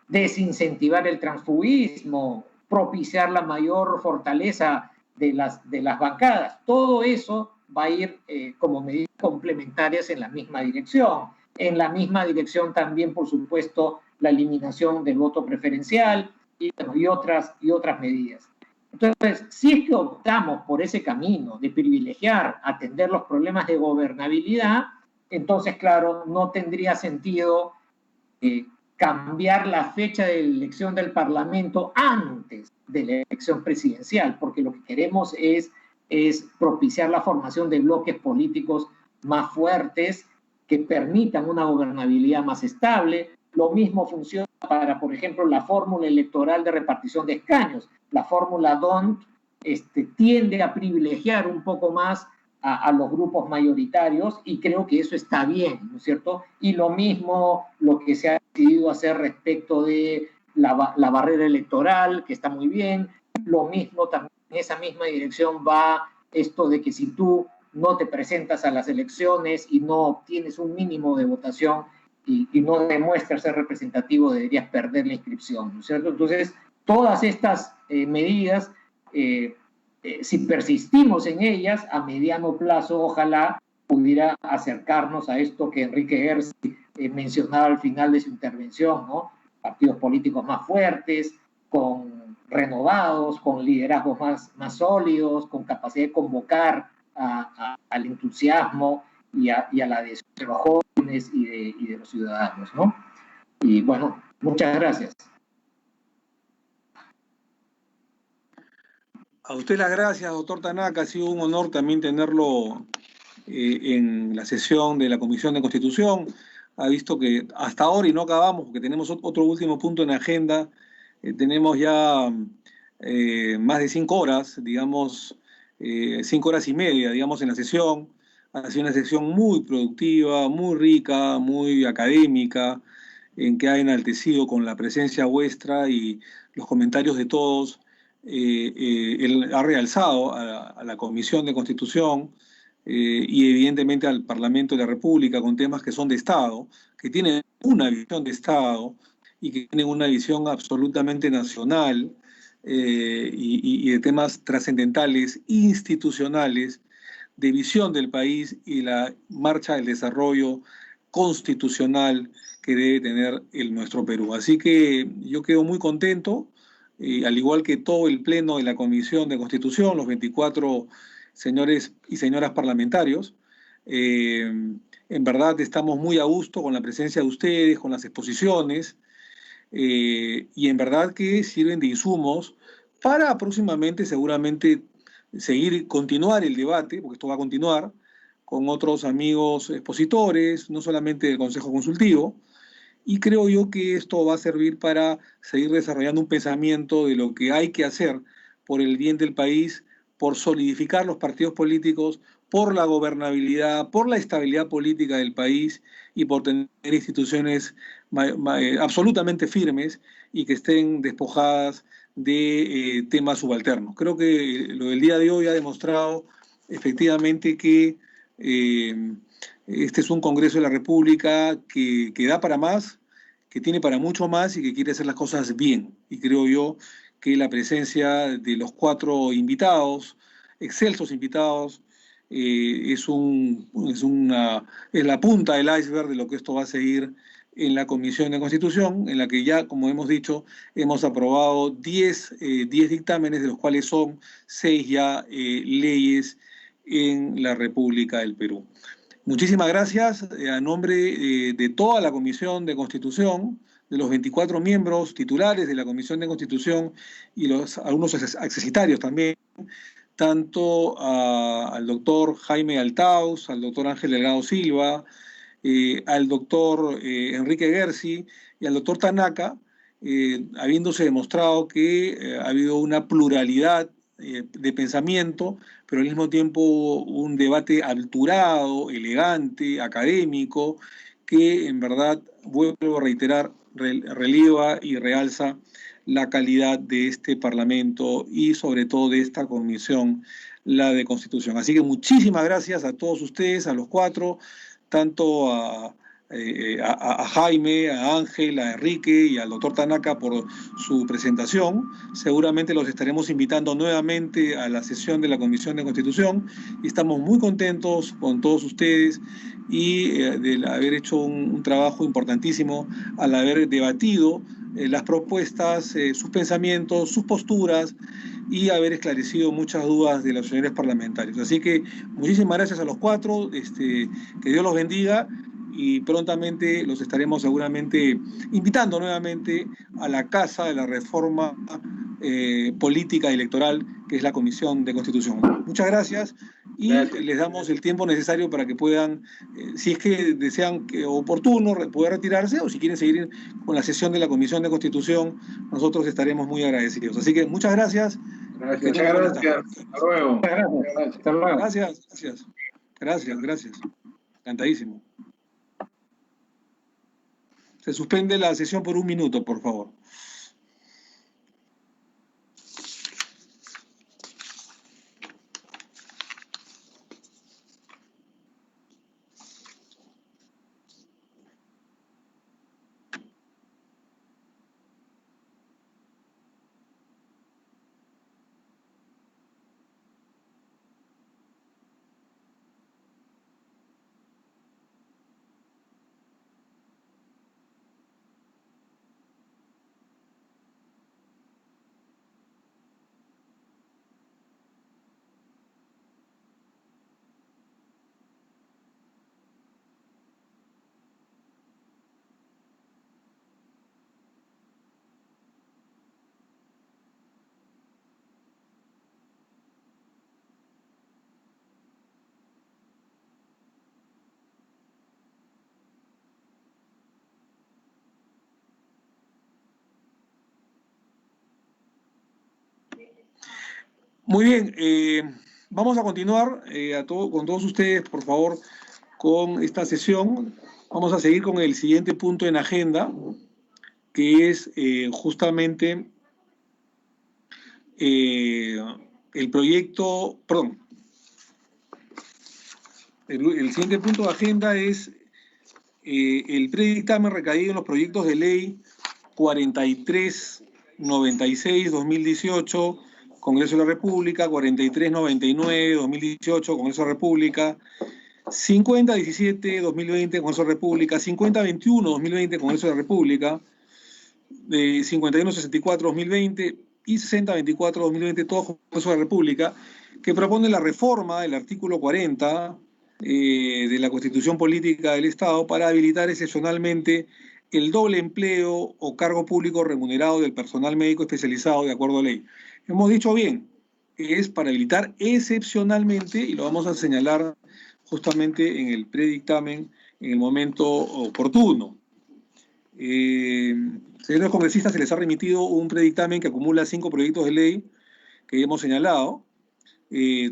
desincentivar el transfugismo, propiciar la mayor fortaleza de las bancadas. Todo eso va a ir como medidas complementarias en la misma dirección. En la misma dirección también, por supuesto, la eliminación del voto preferencial y otras medidas. Entonces, si es que optamos por ese camino de privilegiar, atender los problemas de gobernabilidad, entonces, claro, no tendría sentido cambiar la fecha de elección del Parlamento antes de la elección presidencial, porque lo que queremos es propiciar la formación de bloques políticos más fuertes que permitan una gobernabilidad más estable. Lo mismo funciona para, por ejemplo, la fórmula electoral de repartición de escaños. La fórmula DONT tiende a privilegiar un poco más a los grupos mayoritarios y creo que eso está bien, ¿no es cierto? Y lo mismo lo que se ha decidido hacer respecto de la barrera electoral, que está muy bien. Lo mismo también en esa misma dirección va esto de que si tú no te presentas a las elecciones y no obtienes un mínimo de votación y no demuestras ser representativo, deberías perder la inscripción, ¿no es cierto? Entonces, todas estas medidas, si persistimos en ellas, a mediano plazo, ojalá pudiera acercarnos a esto que Enrique Gersi mencionaba al final de su intervención, ¿no? Partidos políticos más fuertes, renovados, con liderazgos más sólidos, con capacidad de convocar al entusiasmo y a la adhesión de los jóvenes y de los ciudadanos, ¿no? Y bueno, muchas gracias. A usted las gracias, doctor Tanaka. Ha sido un honor también tenerlo en la sesión de la Comisión de Constitución. Ha visto que hasta ahora, y no acabamos, porque tenemos otro último punto en la agenda, tenemos ya más de 5 horas, digamos, 5 horas y media, digamos, en la sesión. Ha sido una sesión muy productiva, muy rica, muy académica, en que ha enaltecido con la presencia vuestra y los comentarios de todos. Él ha realzado a la Comisión de Constitución y evidentemente al Parlamento de la República con temas que son de Estado, que tienen una visión de Estado y que tienen una visión absolutamente nacional y de temas trascendentales, institucionales, de visión del país y la marcha del desarrollo constitucional que debe tener nuestro Perú. Así que yo quedo muy contento, al igual que todo el pleno de la Comisión de Constitución, los 24 señores y señoras parlamentarios. En verdad estamos muy a gusto con la presencia de ustedes, con las exposiciones, y en verdad que sirven de insumos para próximamente seguramente continuar el debate, porque esto va a continuar, con otros amigos expositores, no solamente del Consejo Consultivo, y creo yo que esto va a servir para seguir desarrollando un pensamiento de lo que hay que hacer por el bien del país, por solidificar los partidos políticos, por la gobernabilidad, por la estabilidad política del país y por tener instituciones absolutamente firmes y que estén despojadas de temas subalternos. Creo que lo del día de hoy ha demostrado efectivamente que este es un Congreso de la República que da para más, que tiene para mucho más y que quiere hacer las cosas bien. Y creo yo que la presencia de los 4 invitados, excelsos invitados, es la punta del iceberg de lo que esto va a seguir en la Comisión de Constitución, en la que ya, como hemos dicho, hemos aprobado 10 dictámenes, de los cuales son 6 ya leyes en la República del Perú. Muchísimas gracias a nombre de toda la Comisión de Constitución, de los 24 miembros titulares de la Comisión de Constitución y algunos accesitarios también, tanto al doctor Jaime Altaus, al doctor Ángel Delgado Silva, al doctor Enrique Gersi y al doctor Tanaka, habiéndose demostrado que ha habido una pluralidad de pensamiento, pero al mismo tiempo un debate alturado, elegante, académico, que en verdad, vuelvo a reiterar, relieva y realza la calidad de este Parlamento y sobre todo de esta comisión, la de Constitución. Así que muchísimas gracias a todos ustedes, a los 4, tanto a Jaime, a Ángel, a Enrique y al doctor Tanaka por su presentación. Seguramente los estaremos invitando nuevamente a la sesión de la Comisión de Constitución y estamos muy contentos con todos ustedes y de haber hecho un trabajo importantísimo al haber debatido las propuestas, sus pensamientos, sus posturas y haber esclarecido muchas dudas de los señores parlamentarios. Así que muchísimas gracias a los 4, que Dios los bendiga y prontamente los estaremos seguramente invitando nuevamente a la casa de la reforma política electoral, que es la Comisión de Constitución. Muchas gracias y les damos el tiempo necesario para que puedan, si es que desean oportuno, poder retirarse o si quieren seguir con la sesión de la Comisión de Constitución, nosotros estaremos muy agradecidos. Así que muchas gracias. Muchas gracias. Hasta luego. Hasta luego. Gracias. Encantadísimo. Se suspende la sesión por 1 minuto, por favor. Muy bien, vamos a continuar con todos ustedes, por favor, con esta sesión. Vamos a seguir con el siguiente punto en agenda, que es justamente el proyecto, perdón, el siguiente punto de agenda es el predictamen recaído en los proyectos de ley 4396-2018, Congreso de la República, 4399-2018, Congreso de la República, 5017-2020, Congreso de la República, 5021-2020, Congreso de la República, 5164-2020 y 6024-2020, todos Congreso de la República, que propone la reforma del artículo 40 de la Constitución Política del Estado para habilitar excepcionalmente el doble empleo o cargo público remunerado del personal médico especializado de acuerdo a ley. Hemos dicho bien, es para habilitar excepcionalmente, y lo vamos a señalar justamente en el predictamen en el momento oportuno. Señores congresistas, se les ha remitido un predictamen que acumula 5 proyectos de ley que hemos señalado.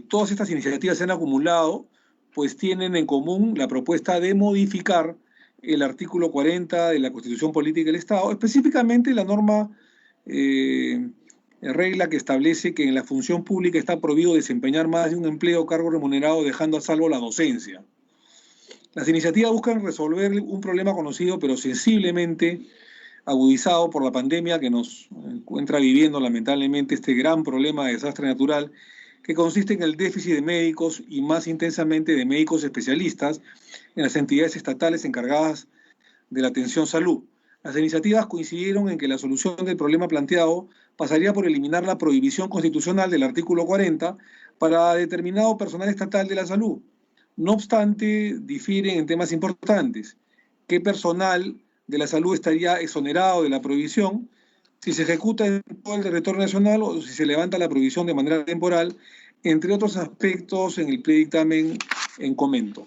Todas estas iniciativas se han acumulado, pues tienen en común la propuesta de modificar el artículo 40 de la Constitución Política del Estado, específicamente la norma regla que establece que en la función pública está prohibido desempeñar más de un empleo o cargo remunerado, dejando a salvo la docencia. Las iniciativas buscan resolver un problema conocido pero sensiblemente agudizado por la pandemia que nos encuentra viviendo lamentablemente este gran problema de desastre natural, que consiste en el déficit de médicos y más intensamente de médicos especialistas en las entidades estatales encargadas de la atención salud. Las iniciativas coincidieron en que la solución del problema planteado pasaría por eliminar la prohibición constitucional del artículo 40 para determinado personal estatal de la salud. No obstante, difieren en temas importantes. ¿Qué personal de la salud estaría exonerado de la prohibición? Si se ejecuta en todo el territorio nacional o si se levanta la prohibición de manera temporal, entre otros aspectos en el predictamen en comento.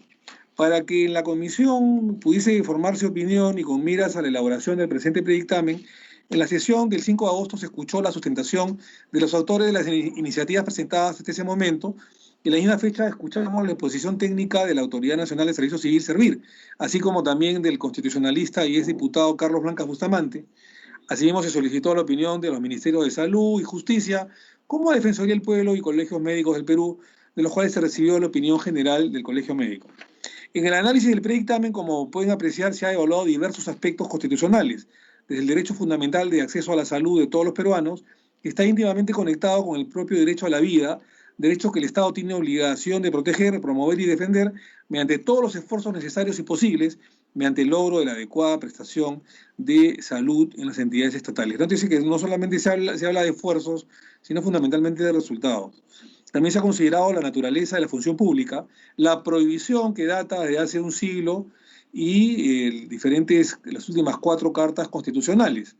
Para que en la comisión pudiese formarse opinión y con miras a la elaboración del presente predictamen, en la sesión del 5 de agosto se escuchó la sustentación de los autores de las iniciativas presentadas hasta ese momento, y en la misma fecha escuchamos la exposición técnica de la Autoridad Nacional de Servicio Civil Servir, así como también del constitucionalista y exdiputado Carlos Blanca Bustamante. Asimismo se solicitó la opinión de los Ministerios de Salud y Justicia, como Defensoría del Pueblo y Colegios Médicos del Perú, de los cuales se recibió la opinión general del Colegio Médico. En el análisis del predictamen, como pueden apreciar, se ha evaluado diversos aspectos constitucionales, desde el derecho fundamental de acceso a la salud de todos los peruanos, que está íntimamente conectado con el propio derecho a la vida, derecho que el Estado tiene obligación de proteger, promover y defender mediante todos los esfuerzos necesarios y posibles, mediante el logro de la adecuada prestación de salud en las entidades estatales. Entonces, que no solamente se habla de esfuerzos, sino fundamentalmente de resultados. También se ha considerado la naturaleza de la función pública, la prohibición que data de hace un siglo y las últimas 4 cartas constitucionales,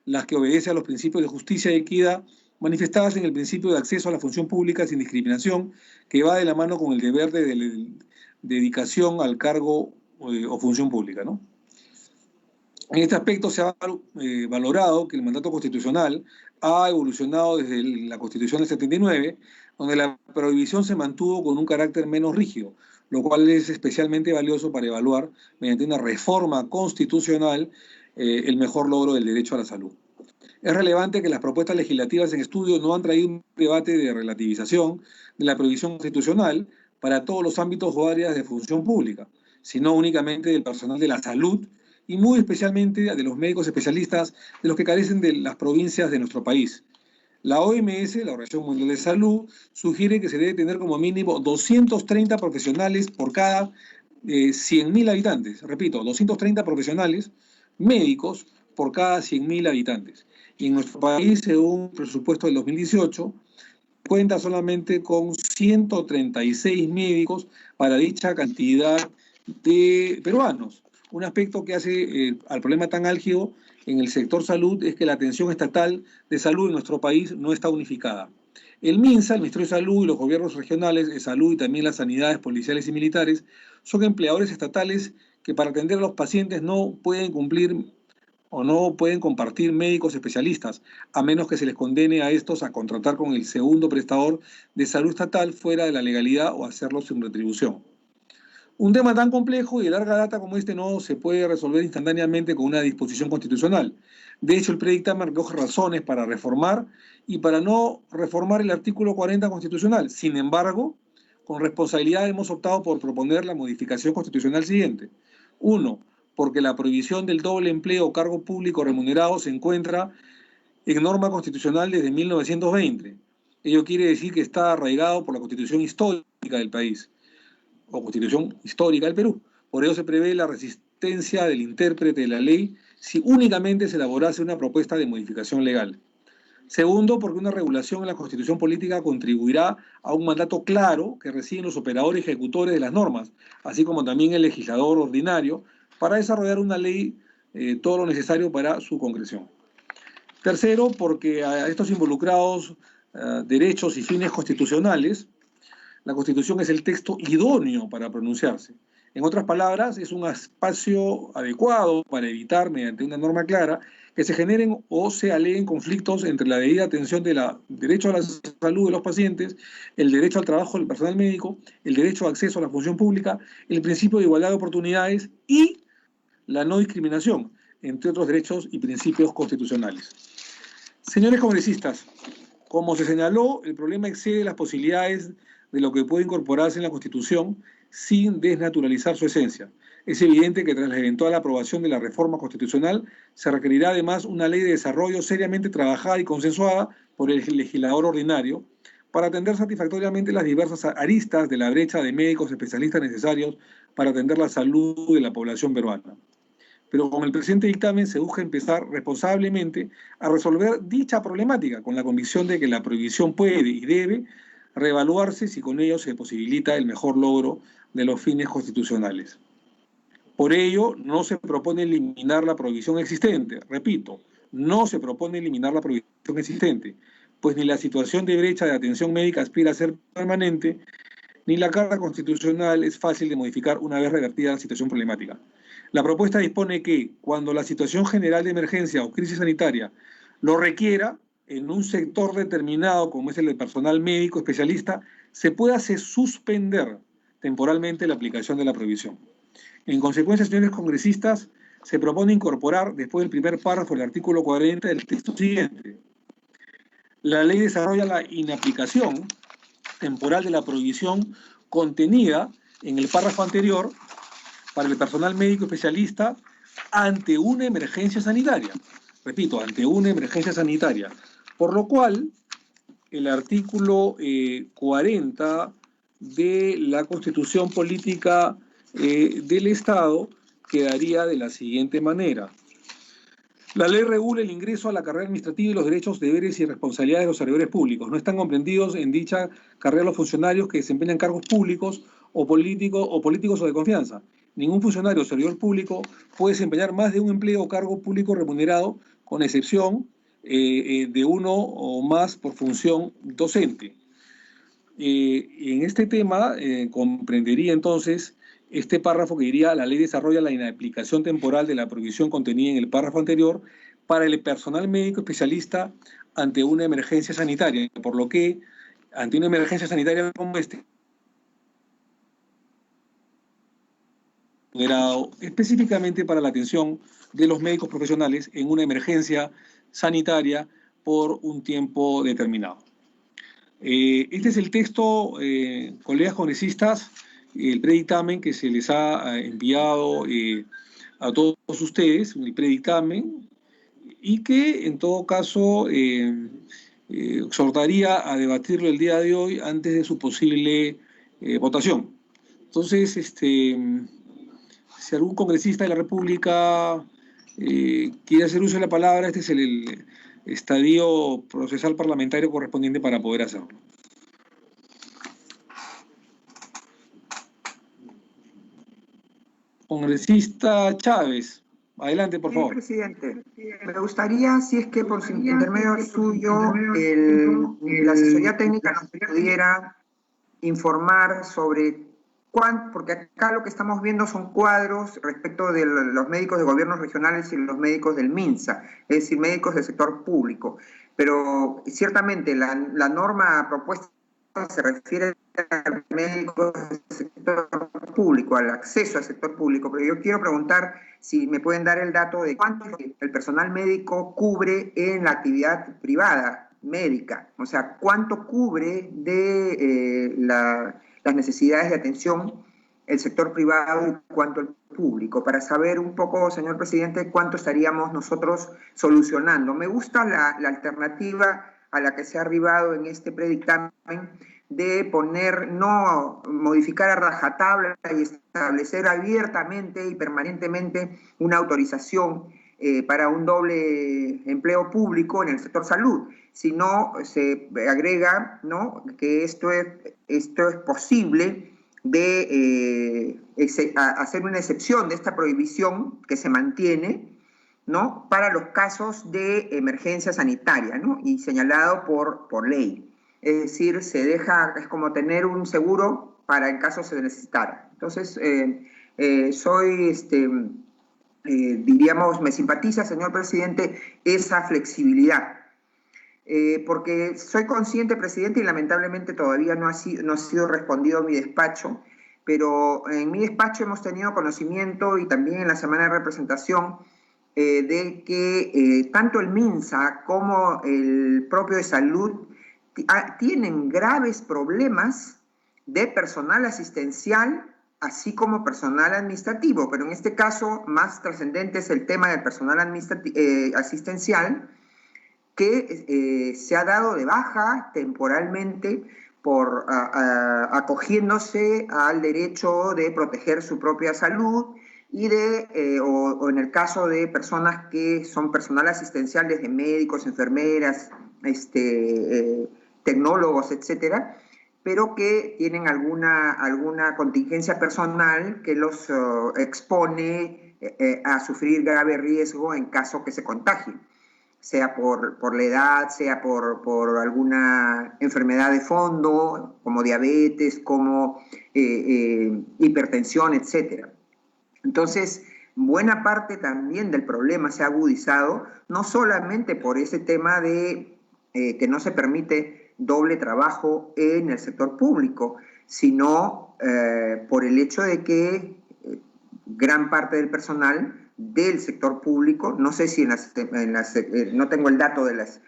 las que obedecen a los principios de justicia y equidad manifestadas en el principio de acceso a la función pública sin discriminación, que va de la mano con el deber de dedicación al cargo o función pública, ¿no? En este aspecto se ha valorado que el mandato constitucional ha evolucionado desde la Constitución del 79, donde la prohibición se mantuvo con un carácter menos rígido, lo cual es especialmente valioso para evaluar, mediante una reforma constitucional, el mejor logro del derecho a la salud. Es relevante que las propuestas legislativas en estudio no han traído un debate de relativización de la prohibición constitucional para todos los ámbitos o áreas de función pública, sino únicamente del personal de la salud y muy especialmente de los médicos especialistas de los que carecen de las provincias de nuestro país. La OMS, la Organización Mundial de Salud, sugiere que se debe tener como mínimo 230 profesionales por cada 100.000 habitantes. Repito, 230 profesionales médicos por cada 100.000 habitantes. Y en nuestro país, según el presupuesto del 2018, cuenta solamente con 136 médicos para dicha cantidad de peruanos. Un aspecto que hace al problema tan álgido en el sector salud es que la atención estatal de salud en nuestro país no está unificada. El MINSA, el Ministerio de Salud y los gobiernos regionales de salud y también las sanidades policiales y militares son empleadores estatales que para atender a los pacientes no pueden cumplir o no pueden compartir médicos especialistas, a menos que se les condene a estos a contratar con el segundo prestador de salud estatal fuera de la legalidad o hacerlo sin retribución. Un tema tan complejo y de larga data como este no se puede resolver instantáneamente con una disposición constitucional. De hecho, el predictamen recoge razones para reformar y para no reformar el artículo 40 constitucional. Sin embargo, con responsabilidad hemos optado por proponer la modificación constitucional siguiente. 1. Porque la prohibición del doble empleo o cargo público remunerado se encuentra en norma constitucional desde 1920. Ello quiere decir que está arraigado por la Constitución histórica del país, o Constitución histórica del Perú. Por ello se prevé la resistencia del intérprete de la ley si únicamente se elaborase una propuesta de modificación legal. Segundo, porque una regulación en la Constitución política contribuirá a un mandato claro que reciben los operadores ejecutores de las normas, así como también el legislador ordinario, para desarrollar una ley, todo lo necesario para su concreción. Tercero, porque a estos involucrados derechos y fines constitucionales, la Constitución es el texto idóneo para pronunciarse. En otras palabras, es un espacio adecuado para evitar, mediante una norma clara, que se generen o se aleguen conflictos entre la debida atención del derecho a la salud de los pacientes, el derecho al trabajo del personal médico, el derecho a acceso a la función pública, el principio de igualdad de oportunidades y la no discriminación, entre otros derechos y principios constitucionales. Señores congresistas, Como se señaló, el problema excede las posibilidades de lo que puede incorporarse en la Constitución sin desnaturalizar su esencia. Es evidente que tras la eventual aprobación de la reforma constitucional se requerirá además una ley de desarrollo seriamente trabajada y consensuada por el legislador ordinario para atender satisfactoriamente las diversas aristas de la brecha de médicos especialistas necesarios para atender la salud de la población peruana. Pero con el presente dictamen se busca empezar responsablemente a resolver dicha problemática con la convicción de que la prohibición puede y debe reevaluarse si con ello se posibilita el mejor logro de los fines constitucionales. Por ello, no se propone eliminar la prohibición existente. Repito, no se propone eliminar la prohibición existente, pues ni la situación de brecha de atención médica aspira a ser permanente, ni la Carta Constitucional es fácil de modificar una vez revertida la situación problemática. La propuesta dispone que, cuando la situación general de emergencia o crisis sanitaria lo requiera, en un sector determinado, como es el del personal médico especialista, se pueda suspender temporalmente la aplicación de la prohibición. En consecuencia, señores congresistas, se propone incorporar, después del primer párrafo del artículo 40, el texto siguiente. La ley desarrolla la inaplicación temporal de la prohibición contenida en el párrafo anterior para el personal médico especialista ante una emergencia sanitaria. Repito, ante una emergencia sanitaria. Por lo cual, el artículo 40 de la Constitución Política del Estado quedaría de la siguiente manera. La ley regula el ingreso a la carrera administrativa y los derechos, deberes y responsabilidades de los servidores públicos. No están comprendidos en dicha carrera los funcionarios que desempeñan cargos públicos o políticos o de confianza. Ningún funcionario o servidor público puede desempeñar más de un empleo o cargo público remunerado, con excepción de uno o más por función docente. En este tema comprendería entonces este párrafo que diría: la ley desarrolla la inaplicación temporal de la prohibición contenida en el párrafo anterior para el personal médico especialista ante una emergencia sanitaria, por lo que ante una emergencia sanitaria como específicamente para la atención de los médicos profesionales en una emergencia sanitaria por un tiempo determinado. Este es el texto, colegas congresistas, el predictamen que se les ha enviado a todos ustedes, el predictamen, y que en todo caso exhortaría a debatirlo el día de hoy antes de su posible votación. Entonces, si algún congresista de la República quiere hacer uso de la palabra, este es el estadio procesal parlamentario correspondiente para poder hacerlo. Congresista Chávez, adelante, por favor. Sí, presidente. Me gustaría, si es que por intermedio suyo, la asesoría técnica nos pudiera informar sobre cuánto, porque acá lo que estamos viendo son cuadros respecto de los médicos de gobiernos regionales y los médicos del MINSA, es decir, médicos del sector público. Pero ciertamente la norma propuesta se refiere a médicos del sector público, al acceso al sector público, pero yo quiero preguntar si me pueden dar el dato de cuánto el personal médico cubre en la actividad privada médica, o sea, cuánto cubre de las necesidades de atención el sector privado y cuánto el público, para saber un poco, señor presidente, cuánto estaríamos nosotros solucionando. Me gusta la alternativa a la que se ha arribado en este predictamen de no modificar a rajatabla y establecer abiertamente y permanentemente una autorización para un doble empleo público en el sector salud, sino se agrega, ¿no?, que esto es posible de hacer una excepción de esta prohibición que se mantiene, ¿no?, para los casos de emergencia sanitaria, ¿no?, y señalado por ley. Es decir, es como tener un seguro para en caso se necesitara. Entonces, diríamos, me simpatiza, señor presidente, esa flexibilidad. Porque soy consciente, presidente, y lamentablemente todavía no ha sido respondido a mi despacho, pero en mi despacho hemos tenido conocimiento, y también en la semana de representación, de que tanto el MINSA como el propio de salud tienen graves problemas de personal asistencial, así como personal administrativo, pero en este caso más trascendente es el tema del personal asistencial, que se ha dado de baja temporalmente por acogiéndose al derecho de proteger su propia salud y o en el caso de personas que son personal asistencial, desde médicos, enfermeras, tecnólogos, etcétera, pero que tienen alguna contingencia personal que los expone a sufrir grave riesgo en caso que se contagien, sea por la edad, sea por alguna enfermedad de fondo, como diabetes, como hipertensión, etcétera. Entonces, buena parte también del problema se ha agudizado, no solamente por ese tema de que no se permite doble trabajo en el sector público, sino por el hecho de que gran parte del personal del sector público, no sé si no tengo el dato de los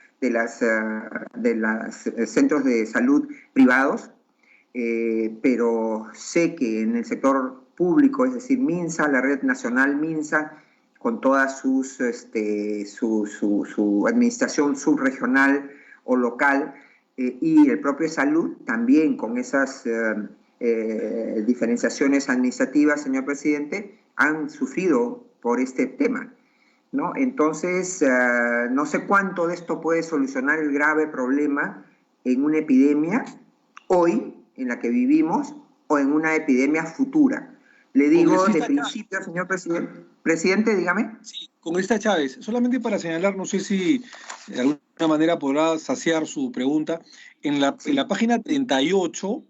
centros de salud privados, pero sé que en el sector público, es decir, MINSA, la red nacional MINSA, con toda su administración subregional o local, y el propio salud, también con esas diferenciaciones administrativas, señor presidente, han sufrido por este tema, ¿no? Entonces, no sé cuánto de esto puede solucionar el grave problema en una epidemia hoy, en la que vivimos, o en una epidemia futura. Le digo de principio, señor presidente. Presidente, dígame. Sí, congresista Chávez, solamente para señalar, no sé si de alguna manera podrá saciar su pregunta, en la página 38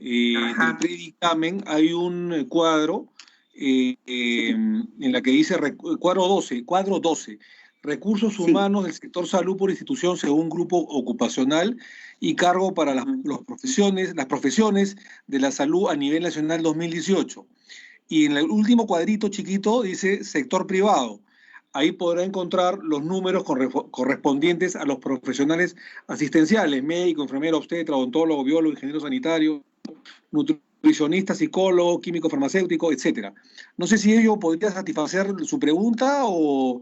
del predictamen hay un cuadro en la que dice cuadro 12, recursos humanos del sector salud por institución según grupo ocupacional y cargo para las profesiones de la salud a nivel nacional 2018. Y en el último cuadrito chiquito dice sector privado. Ahí podrá encontrar los números correspondientes a los profesionales asistenciales, médico, enfermero, obstetra, odontólogo, biólogo, ingeniero sanitario, nutricionista, psicólogo, químico farmacéutico, etc. No sé si ello podría satisfacer su pregunta o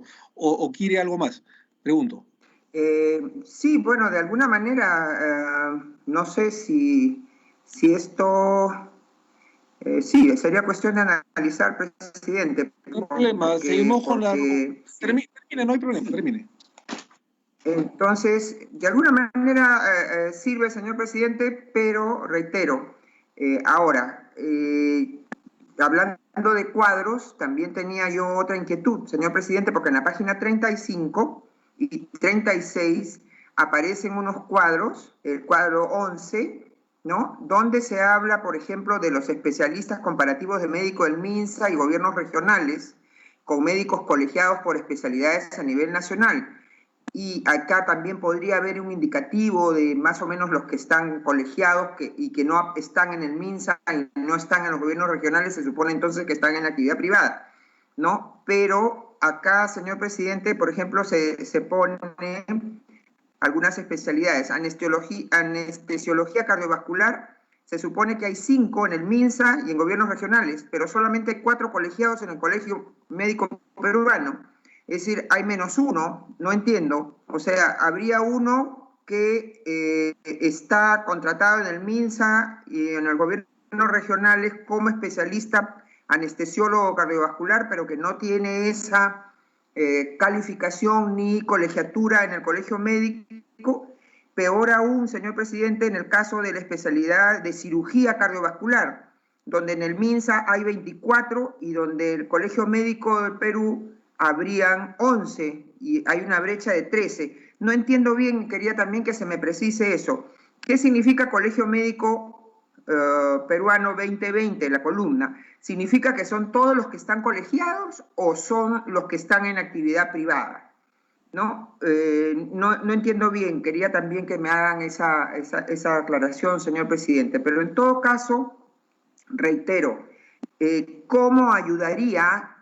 quiere algo más. Pregunto. Sí, bueno, de alguna manera, no sé si esto... sí, sería cuestión de analizar, presidente. No hay problema, seguimos con la... Termine, no hay problema, termine. Entonces, de alguna manera sirve, señor presidente, pero reitero, ahora, hablando de cuadros, también tenía yo otra inquietud, señor presidente, porque en la página 35 y 36 aparecen unos cuadros, el cuadro 11, ¿no? Donde se habla, por ejemplo, de los especialistas comparativos de médico del MINSA y gobiernos regionales, con médicos colegiados por especialidades a nivel nacional. Y acá también podría haber un indicativo de más o menos los que están colegiados y que no están en el MINSA y no están en los gobiernos regionales, se supone entonces que están en la actividad privada, ¿no? Pero acá, señor presidente, por ejemplo, se pone algunas especialidades. Anestesiología cardiovascular, se supone que hay 5 en el MINSA y en gobiernos regionales, pero solamente hay 4 colegiados en el Colegio Médico Peruano. Es decir, hay -1, no entiendo. O sea, habría uno que está contratado en el MINSA y en los gobiernos regionales como especialista anestesiólogo cardiovascular, pero que no tiene esa calificación ni colegiatura en el colegio médico. Peor aún, señor presidente, en el caso de la especialidad de cirugía cardiovascular, donde en el MINSA hay 24 y donde el Colegio Médico del Perú habrían 11 y hay una brecha de 13. No entiendo bien, quería también que se me precise eso. ¿Qué significa Colegio Médico Peruano 2020, la columna? ¿Significa que son todos los que están colegiados o son los que están en actividad privada? ¿No? No entiendo bien, quería también que me hagan esa aclaración, señor presidente. Pero en todo caso, reitero, ¿cómo ayudaría